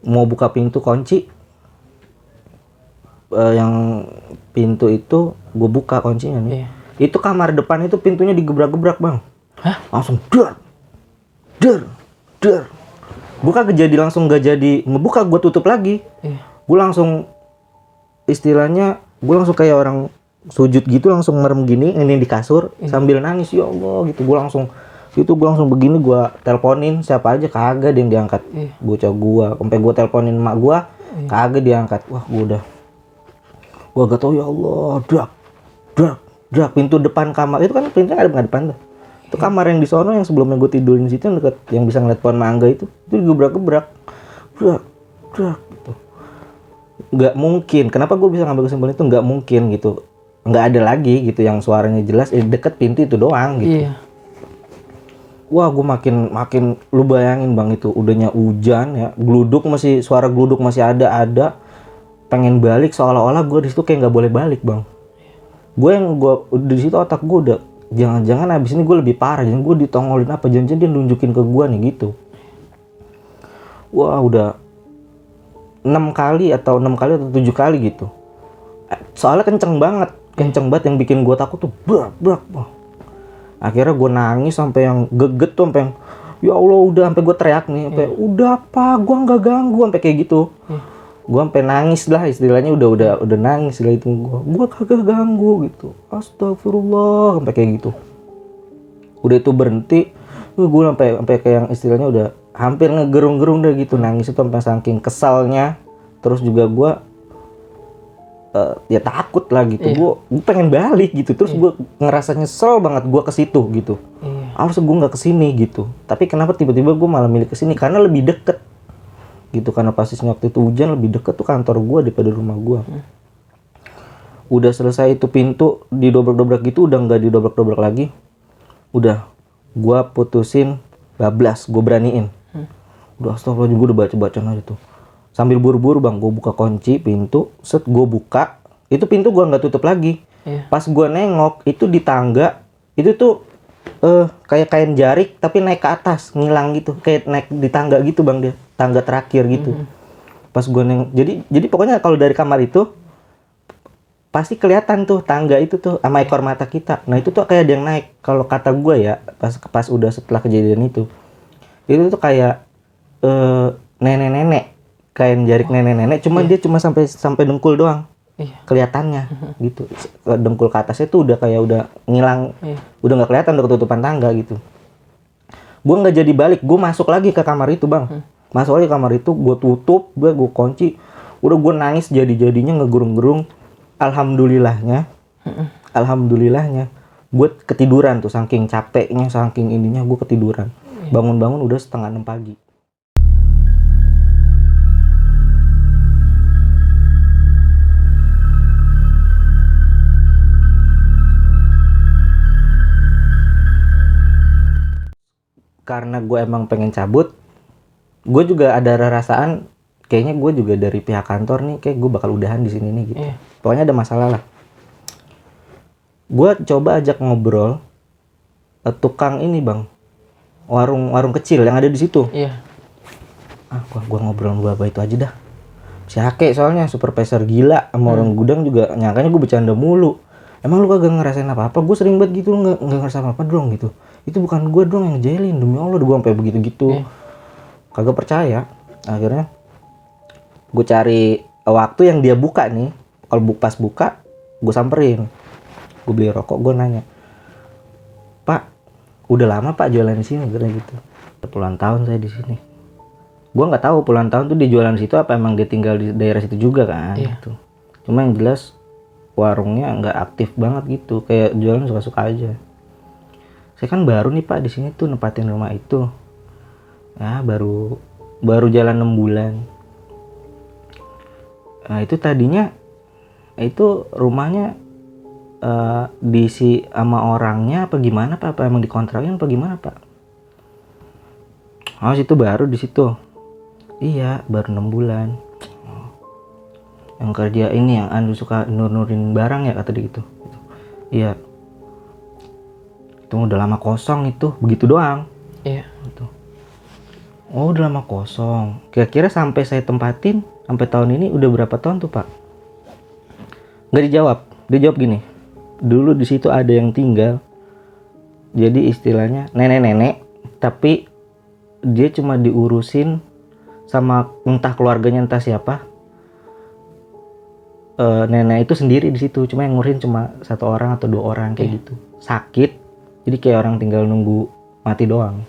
Speaker 1: mau buka pintu kunci. Yang pintu itu gue buka kuncinya nih. Itu kamar depan itu pintunya digebrak-gebrak bang.
Speaker 2: Hah?
Speaker 1: Langsung der. Buka langsung gak jadi ngebuka, gue tutup lagi. Gue langsung istilahnya gue langsung kayak orang sujud gitu langsung merem gini, ini di kasur sambil nangis, ya Allah gitu. Gue langsung begini, gue teleponin siapa aja, kagak ada yang diangkat. Bocah gue, sampai gue teleponin emak gue, kagak diangkat. Wah, gue gak tau, ya Allah, drak pintu depan kamar itu kan pintunya ada depan tuh. Itu kamar yang di sono yang sebelumnya gue tidurin situ yang deket, yang bisa ngeliat pohon mangga itu gebrak gitu. Nggak mungkin. Kenapa gue bisa ngambil kesimpulan itu? Nggak mungkin gitu. Nggak ada lagi gitu yang suaranya jelas deket pintu itu doang gitu. Wah, gue makin lu bayangin bang, itu udahnya hujan ya, suara gluduk masih ada. Pengen balik seolah-olah gue di situ kayak nggak boleh balik bang. Gue di situ otak gue udah jangan-jangan abis ini gue lebih parah, jangan gue ditongolin apa, jangan dia nunjukin ke gue nih gitu. Wah, udah 6 kali atau 7 kali gitu. Soalnya kenceng banget yang bikin gue takut tuh brak. Akhirnya gue nangis sampai yang geget tuh, sampai yang ya Allah udah, sampai gue teriak nih, sampai udah apa, gue nggak ganggu, sampai kayak gitu. Gue sampai nangis lah istilahnya, udah nangis lah itu, gue kagak ganggu gitu. Astagfirullah, sampai kayak gitu. Udah itu berhenti, gue sampai kayak yang istilahnya udah hampir ngegerung-gerung deh gitu, nangis itu sampai saking kesalnya. Terus juga gue ya takut lah gitu. Gue pengen balik gitu. Terus gue ngerasa nyesel banget gue ke situ gitu. Harusnya gue nggak kesini gitu. Tapi kenapa tiba-tiba gue malah milih kesini? Karena lebih deket gitu. Karena posisinya waktu itu hujan, lebih deket tuh kantor gue daripada rumah gue. Udah selesai itu pintu didobrak-dobrak gitu, udah nggak didobrak-dobrak lagi. Udah gue putusin, bablas, gue beraniin. Udah astagfirullah, gue udah baca aja tuh. Sambil buru-buru bang, gue buka kunci pintu, gue buka, itu pintu gue nggak tutup lagi. Pas gue nengok, itu di tangga, itu tuh kayak kain jarik tapi naik ke atas, ngilang gitu, kayak naik di tangga gitu bang, dia tangga terakhir gitu. Pas gue nengok, jadi pokoknya kalau dari kamar itu pasti kelihatan tuh tangga itu tuh sama ekor mata kita. Nah itu tuh kayak ada yang naik. Kalau kata gue ya, pas udah setelah kejadian itu tuh kayak nenek-nenek, kain jarik nenek-nenek, cuman dia cuma sampai dengkul doang. Kelihatannya gitu. Dengkul ke atasnya tuh udah ngilang. Udah nggak kelihatan, udah ketutupan tangga gitu. Gue nggak jadi balik, gue masuk lagi ke kamar itu bang. Masuk lagi ke kamar itu, gue tutup, gue kunci. Udah gue nangis jadi-jadinya, ngegerung-gerung. Alhamdulillahnya gue ketiduran tuh, saking capeknya, saking ininya gue ketiduran. Bangun-bangun udah 5:30 pagi. Karena gue emang pengen cabut, gue juga ada rasaan kayaknya gue juga dari pihak kantor nih, kayak gue bakal udahan di sini nih gitu. Pokoknya ada masalah lah. Gue coba ajak ngobrol tukang ini bang, warung kecil yang ada di situ. Gue ngobrol gue itu aja dah. Si Hake soalnya supervisor gila sama orang gudang juga nyangkanya gue bercanda mulu. Emang lu kagak ngerasain apa-apa? Gue sering banget gitu, nggak ngerasain apa-apa dong gitu. Itu bukan gue dong yang jailin, demi Allah gue sampai begitu-gitu. Kagak percaya. Akhirnya gue cari waktu yang dia buka nih. Kalau pas buka, gue samperin. Gue beli rokok, gue nanya, Pak, udah lama Pak jualan di sini? Gitu. Puluhan tahun saya di sini. Gue nggak tahu puluhan tahun tuh dia jualan di situ apa emang dia tinggal di daerah situ juga kan? Gitu. Cuma yang jelas warungnya nggak aktif banget gitu, kayak jualan suka-suka aja. Saya kan baru nih Pak di sini tuh nempatin rumah itu. Ya baru jalan 6 bulan. Nah itu tadinya itu rumahnya diisi sama orangnya apa gimana Pak? Apa emang dikontrakin apa gimana Pak? Oh situ baru di situ. Iya baru 6 bulan. Yang kerja ini yang Anu suka nur-nurin barang ya kata dia gitu. Iya. Itu udah lama kosong itu, begitu doang. Gitu. Oh udah lama kosong. Kira-kira sampai saya tempatin sampai tahun ini udah berapa tahun tuh Pak? Nggak dijawab. Dia jawab gini, dulu di situ ada yang tinggal. Jadi istilahnya nenek-nenek, tapi dia cuma diurusin sama entah keluarganya entah siapa. nenek itu sendiri di situ, cuma yang ngurusin cuma 1 orang atau 2 orang kayak gitu. Sakit, jadi kayak orang tinggal nunggu mati doang.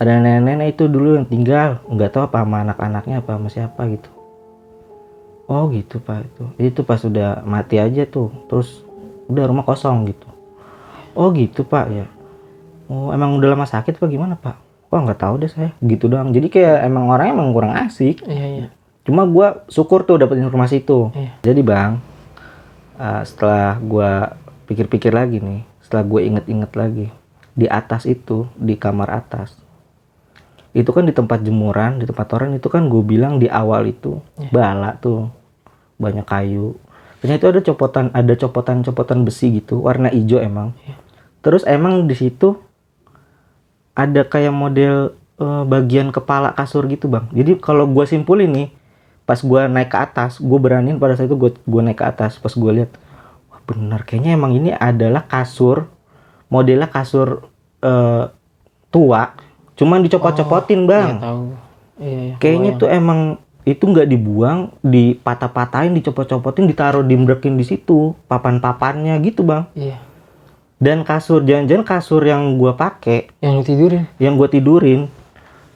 Speaker 1: Ada nenek-nenek itu dulu yang tinggal, nggak tahu apa sama anak-anaknya apa sama siapa gitu. Oh gitu Pak, itu pas udah mati aja tuh, terus udah rumah kosong gitu. Oh gitu Pak ya. Oh emang udah lama sakit apa gimana Pak? Wah nggak tahu deh saya, gitu doang. Jadi kayak emang orangnya emang kurang asik.
Speaker 2: Iya.
Speaker 1: Cuma gue syukur tuh dapat informasi itu.
Speaker 2: Iya.
Speaker 1: Jadi Bang, setelah gue pikir-pikir lagi nih, setelah gue inget-inget lagi, di atas itu, di kamar atas, itu kan di tempat jemuran, di tempat orang itu kan gue bilang di awal itu bala tuh, banyak kayu. Ternyata itu ada copotan besi gitu, warna hijau emang. Terus emang di situ ada kayak model bagian kepala kasur gitu Bang. Jadi kalau gue simpulin nih, pas gue naik ke atas, gue beraniin pada saat itu gue naik ke atas, pas gue lihat, wah bener kayaknya emang ini adalah kasur, modelnya kasur tua, cuman dicopot-copotin Bang.
Speaker 2: Iya tahu. Iya.
Speaker 1: Kayaknya tuh emang itu nggak dibuang, dipatah-patahin, dicopot-copotin, ditaruh dimbrekin di situ, papan-papannya gitu Bang.
Speaker 2: Iya.
Speaker 1: Dan kasur, jangan-jangan kasur yang gue pakai,
Speaker 2: Yang lu tidurin?
Speaker 1: yang gue tidurin,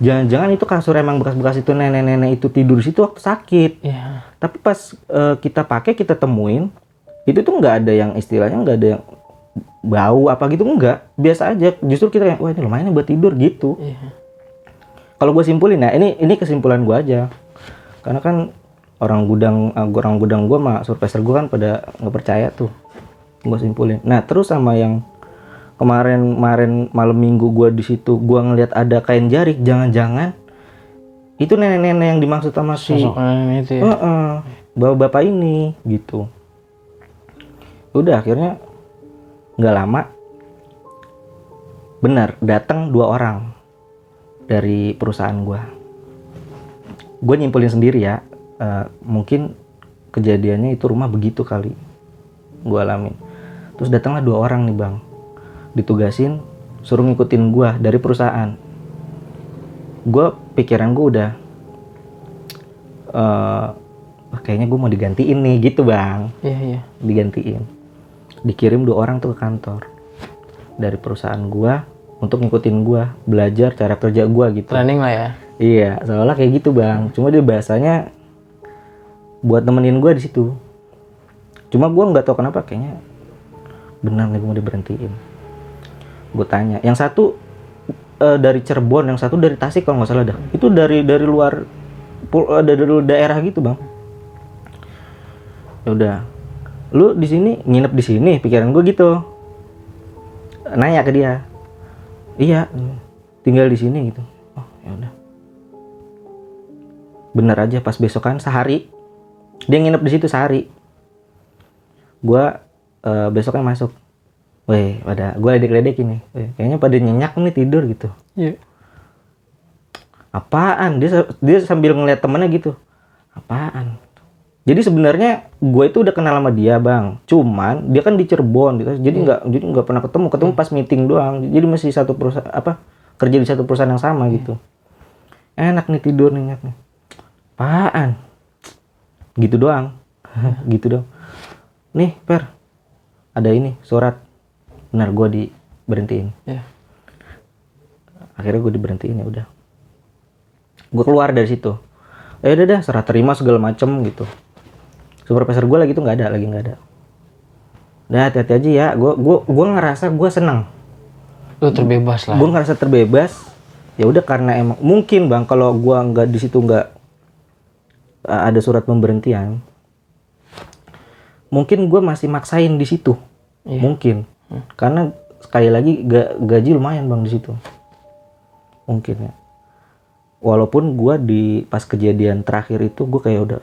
Speaker 1: jangan-jangan itu kasur emang bekas-bekas itu nenek-nenek itu tidur di situ waktu sakit.
Speaker 2: Iya.
Speaker 1: Tapi pas kita pakai, kita temuin, itu tuh nggak ada yang istilahnya nggak ada yang bau apa gitu, enggak, biasa aja. Justru kita kayak, wah ini lumayan buat tidur gitu.
Speaker 2: Iya.
Speaker 1: Kalau gue simpulin, nah ini kesimpulan gue aja, karena kan orang gudang gue sama survesor gue kan pada nggak percaya tuh, gue simpulin. Nah terus sama yang kemarin malam minggu gue di situ, gue ngeliat ada kain jarik, jangan-jangan itu nenek-nenek yang dimaksud sama si
Speaker 2: Sosok nenek itu ya.
Speaker 1: bapak ini gitu. Udah akhirnya nggak lama, benar datang 2 orang dari perusahaan gue nyimpulin sendiri ya, mungkin kejadiannya itu rumah begitu kali gue alamin. Terus datanglah 2 orang nih Bang, ditugasin suruh ngikutin gue dari perusahaan. Pikiran gue udah kayaknya gue mau digantiin nih gitu Bang.
Speaker 2: Iya.
Speaker 1: Digantiin, dikirim 2 orang tuh ke kantor dari perusahaan gue untuk ngikutin gue, belajar cara kerja gue gitu.
Speaker 2: Training lah ya.
Speaker 1: Iya, soalnya kayak gitu Bang. Cuma dia bahasanya buat nemenin gue di situ. Cuma gue nggak tahu kenapa, kayaknya benar nih gue mau diberhentiin. Gue tanya, yang satu dari Cirebon, yang satu dari Tasik kalau nggak salah dah. Itu dari luar dari daerah gitu Bang. Ya udah, lu di sini nginep di sini, pikiran gue gitu. Nanya ke dia, iya tinggal di sini gitu. Oh ya udah. Bener aja pas besokan sehari dia nginep di situ sehari. Gua besoknya masuk. Weh, gue ledek-ledek ini. Kayaknya pada nyenyak nih tidur gitu.
Speaker 2: Iya.
Speaker 1: Apaan? Dia sambil ngeliat temennya gitu. Apaan? Jadi sebenarnya gue itu udah kenal sama dia Bang. Cuman dia kan di Cirebon gitu. Jadi nggak pernah ketemu pas meeting doang. Jadi masih satu perusahaan kerja di satu perusahaan yang sama gitu. Enak nih tidur nih. Apaan? Gitu doang. Gitu doang. Nih Per, ada ini surat. Benar gue diberhentiin.
Speaker 2: Iya.
Speaker 1: Akhirnya gue diberhentiin, ya udah. Gue keluar dari situ. Udah dah, serah terima segala macem gitu. Supervisor gue lagi tuh nggak ada. Udah hati-hati aja ya. Gue ngerasa gue senang.
Speaker 2: Lu terbebas lah.
Speaker 1: Gue ngerasa terbebas. Ya udah, karena emang mungkin Bang, kalau gue nggak di situ nggak ada surat pemberhentian, mungkin gue masih maksain di situ.
Speaker 2: Iya.
Speaker 1: Mungkin. Karena sekali lagi gaji lumayan Bang di situ. Mungkin ya. Walaupun gue pas kejadian terakhir itu gue kayak udah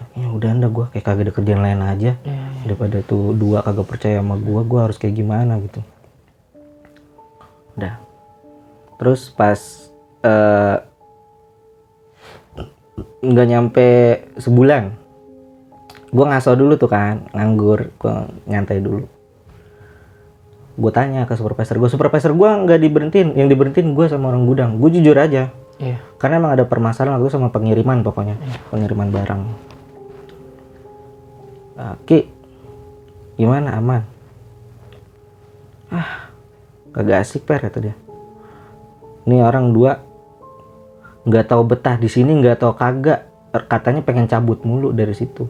Speaker 1: gue kayak kagak ada kerjaan lain aja. Daripada tuh 2 kagak percaya sama gue harus kayak gimana gitu. Udah. Terus pas nggak nyampe sebulan, gue ngaso dulu tuh kan, nganggur, gue nyantai dulu. Gue tanya ke supervisor gue nggak diberhentiin, yang diberhentiin gue sama orang gudang. Gue jujur aja. Iya. Karena emang ada permasalahan waktu sama pengiriman pokoknya. Pengiriman barang. Ki, gimana, aman? Kagak asik per, kata dia. Ini orang dua nggak tahu betah di sini, nggak tahu kagak. Katanya pengen cabut mulu dari situ.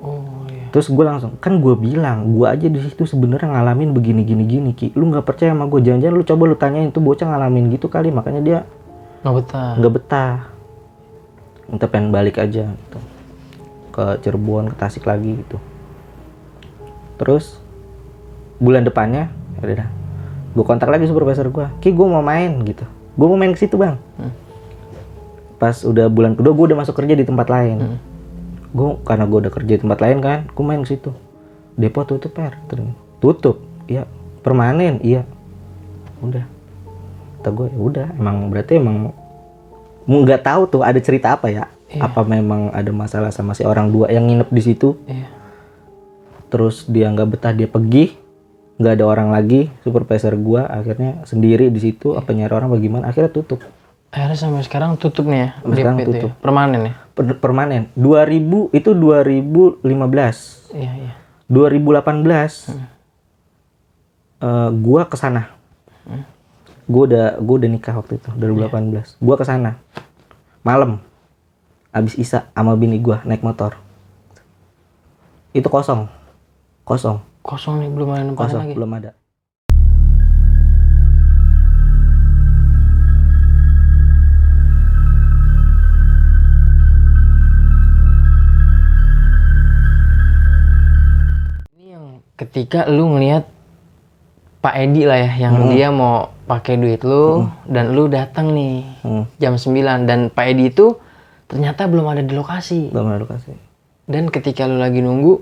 Speaker 2: Oh iya.
Speaker 1: Terus gue langsung, kan gue bilang, gue aja di situ sebenarnya ngalamin begini Ki. Lu nggak percaya sama gue, jangan-jangan lu coba lu tanyain tuh bocah ngalamin gitu kali, makanya dia nggak betah. Minta pengen balik aja gitu. Ke Cirebon, ke Tasik lagi gitu. Terus bulan depannya, udah, gue kontak lagi supervisor gue, Ki, gue mau main gitu. Gue mau main ke situ bang. Pas udah bulan kedua, gue udah masuk kerja di tempat lain. Karena gue udah kerja di tempat lain kan, gue main ke situ. Depo tutup per, tutup, iya. Permanen, iya. Udah. Kata gue, ya udah. Emang berarti emang nggak tahu tuh ada cerita apa ya?
Speaker 2: Iya.
Speaker 1: Apa memang ada masalah sama si orang dua yang nginep di situ?
Speaker 2: Iya.
Speaker 1: Terus dia nggak betah, dia pergi, nggak ada orang lagi. Supervisor gue akhirnya sendiri di situ. Apa nyari orang bagaimana? Akhirnya tutup.
Speaker 2: Akhirnya sampai sekarang tutup nih ya.
Speaker 1: Sampai sekarang
Speaker 2: DP
Speaker 1: tutup.
Speaker 2: Ya? Permanen ya.
Speaker 1: Permanen. 2000 itu 2015.
Speaker 2: Iya iya.
Speaker 1: 2018 gua kesana. Gua udah nikah waktu itu 2018. Gua kesana malam abis Isya sama bini gua naik motor. Itu kosong
Speaker 2: Kosong nih, belum ada nempatin lagi.
Speaker 1: belum ada.
Speaker 2: Ketika lu ngelihat Pak Edi lah ya, yang dia mau pakai duit lu dan lu datang nih jam 9 dan Pak Edi itu ternyata belum ada di lokasi.
Speaker 1: Belum ada lokasi.
Speaker 2: Dan ketika lu lagi nunggu,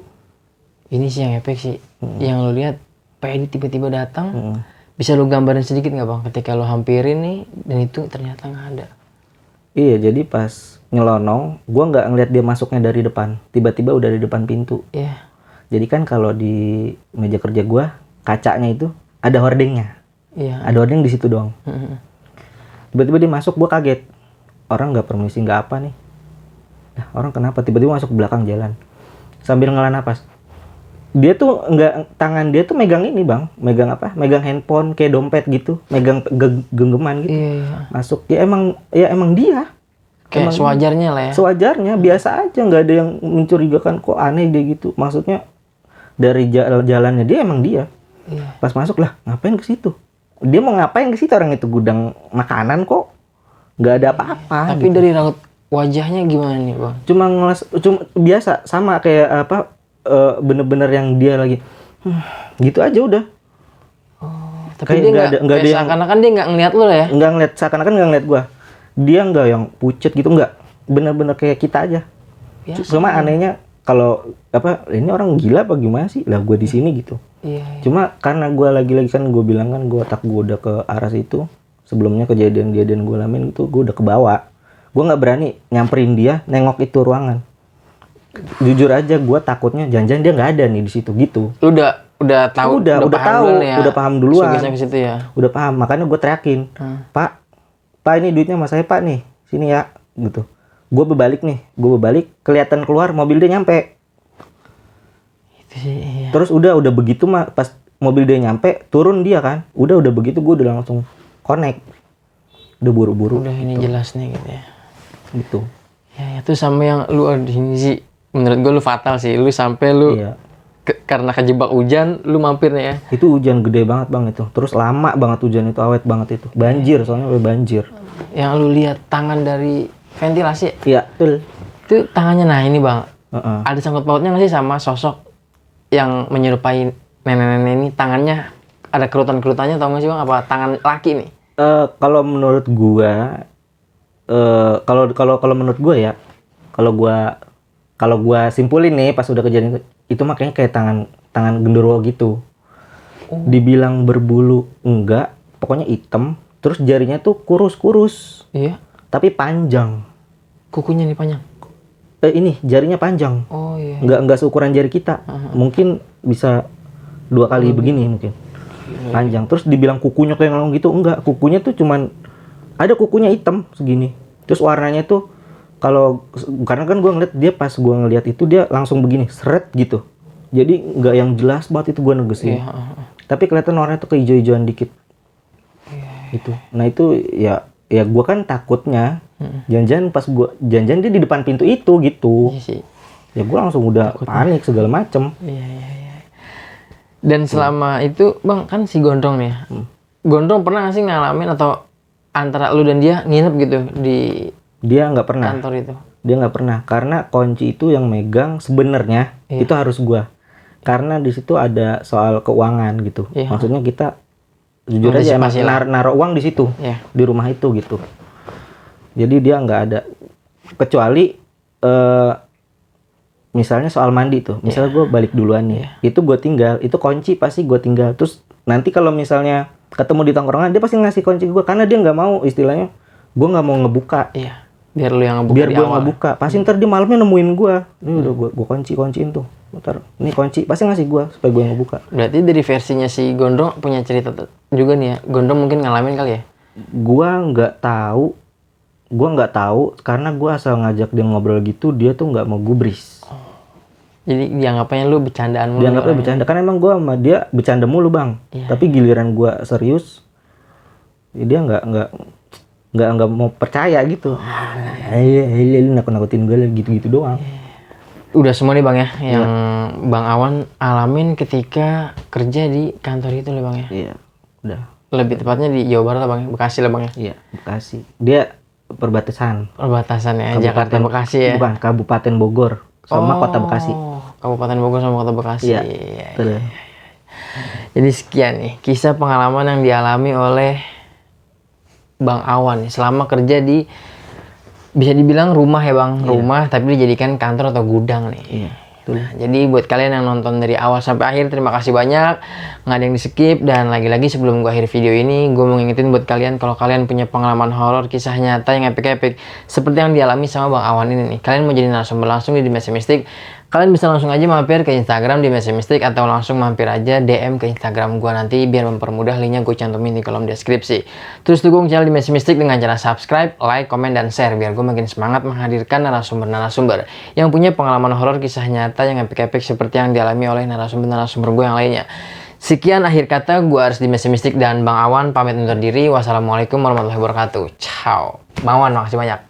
Speaker 2: ini sih yang epic sih. Yang lu lihat Pak Edi tiba-tiba datang. Bisa lu gambarin sedikit nggak bang? Ketika lu hampirin nih dan itu ternyata nggak ada.
Speaker 1: Iya, jadi pas nyelonong, gua nggak ngeliat dia masuknya dari depan. Tiba-tiba udah di depan pintu.
Speaker 2: Iya.
Speaker 1: Jadi kan kalau di meja kerja gua, kacanya itu ada hordingnya.
Speaker 2: Iya.
Speaker 1: Ada hording di situ doang. Tiba-tiba dia masuk, gua kaget. Orang nggak permisi, nggak apa nih. Nah, orang kenapa? Tiba-tiba masuk ke belakang jalan. Sambil ngela napas. Dia tuh tangan dia tuh megang ini bang. Megang apa? Megang handphone kayak dompet gitu. Megang genggaman gitu.
Speaker 2: Iya.
Speaker 1: Masuk. Ya emang dia.
Speaker 2: Kayak
Speaker 1: Emang
Speaker 2: sewajarnya lah ya.
Speaker 1: Sewajarnya, biasa aja. Nggak ada yang mencurigakan, kok aneh dia gitu. Maksudnya dari jalannya dia emang dia.
Speaker 2: Iya.
Speaker 1: Pas masuk lah, ngapain ke situ? Dia mau ngapain ke situ? Orang itu gudang makanan kok. Nggak ada apa-apa.
Speaker 2: Tapi
Speaker 1: gitu.
Speaker 2: dari raut wajahnya gimana nih bang?
Speaker 1: Cuma biasa, sama kayak apa? Bener-bener yang dia lagi gitu aja udah.
Speaker 2: Tapi
Speaker 1: Kayak
Speaker 2: dia
Speaker 1: nggak ada yang
Speaker 2: seakan-akan dia nggak ngeliat lu lah ya?
Speaker 1: nggak ngeliat, seakan-akan nggak ngeliat gua. Dia nggak yang pucet gitu, nggak. Bener-bener kayak kita aja.
Speaker 2: Biasa.
Speaker 1: Cuma anehnya kalau apa, ini orang gila apa gimana sih? Lah gue di sini gitu.
Speaker 2: Iya.
Speaker 1: Cuma karena gue lagi-lagi kan gue bilang kan gue udah ke arah situ. Sebelumnya kejadian gue alamin gitu, gue udah kebawa. Gue nggak berani nyamperin dia, nengok itu ruangan. Jujur aja gue takutnya jangan-jangan dia nggak ada nih di situ gitu.
Speaker 2: Lu udah tahu,
Speaker 1: Udah tahu,
Speaker 2: duluan ya?
Speaker 1: udah paham duluan.
Speaker 2: Sugesnya ke situ ya.
Speaker 1: Udah paham, makanya gue teriakin, Pak ini duitnya sama saya Pak nih, sini ya, gitu. Gue berbalik, kelihatan keluar mobil dia nyampe.
Speaker 2: Itu sih. Iya.
Speaker 1: Terus udah begitu mah pas mobil dia nyampe, turun dia kan. Udah begitu gue udah langsung connect. Udah buru-buru.
Speaker 2: Udah ini jelas nih gitu ya.
Speaker 1: Gitu.
Speaker 2: Ya itu sama yang lu di sini sih. Menurut gue lu fatal sih. Lu sampai lu
Speaker 1: Iya.
Speaker 2: karena kejebak hujan, lu mampir nih ya.
Speaker 1: Itu hujan gede banget bang itu. Terus lama banget hujan itu, awet banget itu. Banjir, soalnya udah banjir.
Speaker 2: Yang lu lihat tangan dari ventilasi.
Speaker 1: Iya, betul.
Speaker 2: Itu tangannya, nah ini bang.
Speaker 1: Heeh.
Speaker 2: Ada sangkut pautnya nggak sih sama sosok yang menyerupai nenek-nenek ini? Tangannya ada kerutan-kerutannya, tau nggak sih bang? Apa tangan laki nih?
Speaker 1: Kalau menurut gua, kalau menurut gua ya, kalau gua simpulin nih pas udah kejadian itu makanya kayak tangan genderuwo gitu. Dibilang berbulu enggak, pokoknya hitam. Terus jarinya tuh kurus-kurus,
Speaker 2: Iya.
Speaker 1: tapi panjang.
Speaker 2: Kukunya nih panjang.
Speaker 1: Ini jarinya panjang,
Speaker 2: Oh iya.
Speaker 1: nggak seukuran jari kita. Mungkin bisa 2 kali begini mungkin. Panjang. Terus dibilang kukunya kayak ngelong gitu, enggak. Kukunya tuh cuman ada kukunya hitam segini. Terus warnanya tuh kalau karena kan gue ngeliat dia pas gue ngeliat itu dia langsung begini seret gitu. Jadi nggak yang jelas banget itu gue negesin. Tapi kelihatan warnanya tuh kehijau-hijauan dikit. Itu. Nah itu ya gue kan takutnya jangan-jangan pas gue jangan-jangan dia di depan pintu itu gitu.
Speaker 2: Iya sih.
Speaker 1: Ya gue langsung udah panik segala macem.
Speaker 2: Iya. Dan selama itu bang kan si Gondrong nih. Gondrong pernah nggak sih ngalamin atau antara lu dan dia nginep gitu di
Speaker 1: Dia nggak pernah.
Speaker 2: kantor itu?
Speaker 1: Dia nggak pernah karena kunci itu yang megang sebenarnya itu harus gua. Karena di situ ada soal keuangan gitu. Maksudnya kita jujur aja naruh uang di situ di rumah itu gitu. Jadi dia nggak ada kecuali misalnya soal mandi tuh. Misalnya gue balik duluan nih, itu gue tinggal, itu kunci pasti gue tinggal. Terus nanti kalau misalnya ketemu di tongkrongan dia pasti ngasih kunci gue karena dia nggak mau istilahnya gue nggak mau ngebuka.
Speaker 2: Biar lu yang ngebuka.
Speaker 1: Biar gue ngebuka. Pasti ntar dia malamnya nemuin gue. Ini udah gue kunciin tuh. Ntar ini kunci pasti ngasih gue supaya gue ngebuka.
Speaker 2: Berarti dari versinya si Gondrong punya cerita juga nih ya. Gondrong mungkin ngalamin kali ya?
Speaker 1: Gue nggak tahu karena gue asal ngajak dia ngobrol gitu dia tuh nggak mau gubris.
Speaker 2: Jadi dianggapnya lu bercandaan mulu.
Speaker 1: Dianggapnya bercanda kan emang gue sama dia bercanda mulu bang. Tapi giliran gue serius, dia nggak mau percaya gitu. Lu nakut-nakutin gue gitu-gitu doang.
Speaker 2: Udah semua nih bang ya, yang Bang Awan alamin ketika kerja di kantor itu lah bang ya.
Speaker 1: Iya, udah.
Speaker 2: Lebih tepatnya di Jawa Barat lah bang, Bekasi lah bang ya.
Speaker 1: Iya, Bekasi. Dia perbatasan.
Speaker 2: Perbatasannya Jakarta Bekasi ya.
Speaker 1: Bukan, Kabupaten Bogor sama Kota Bekasi.
Speaker 2: Kabupaten Bogor sama Kota Bekasi.
Speaker 1: Iya. Betul.
Speaker 2: Jadi sekian nih kisah pengalaman yang dialami oleh Bang Awan nih selama kerja di bisa dibilang rumah ya bang, rumah tapi dijadikan kantor atau gudang nih.
Speaker 1: Iya.
Speaker 2: Nah, jadi buat kalian yang nonton dari awal sampai akhir terima kasih banyak, nggak ada yang di skip. Dan lagi-lagi sebelum gue akhir video ini gue mau ngingetin buat kalian kalau kalian punya pengalaman horor kisah nyata yang epic seperti yang dialami sama Bang Awan ini nih, kalian mau jadi narasumber langsung di Dimensi Mistik, kalian bisa langsung aja mampir ke Instagram Dimensi Mistik atau langsung mampir aja DM ke Instagram gue nanti biar mempermudah, linknya gue cantumin di kolom deskripsi. Terus dukung channel Dimensi Mistik dengan cara subscribe, like, komen, dan share biar gue makin semangat menghadirkan narasumber-narasumber yang punya pengalaman horor kisah nyata yang epic seperti yang dialami oleh narasumber-narasumber gue yang lainnya. Sekian akhir kata, gue Aris Dimensi Mistik dan Bang Awan pamit undur diri. Wassalamualaikum warahmatullahi wabarakatuh. Ciao. Bang Awan, makasih banyak.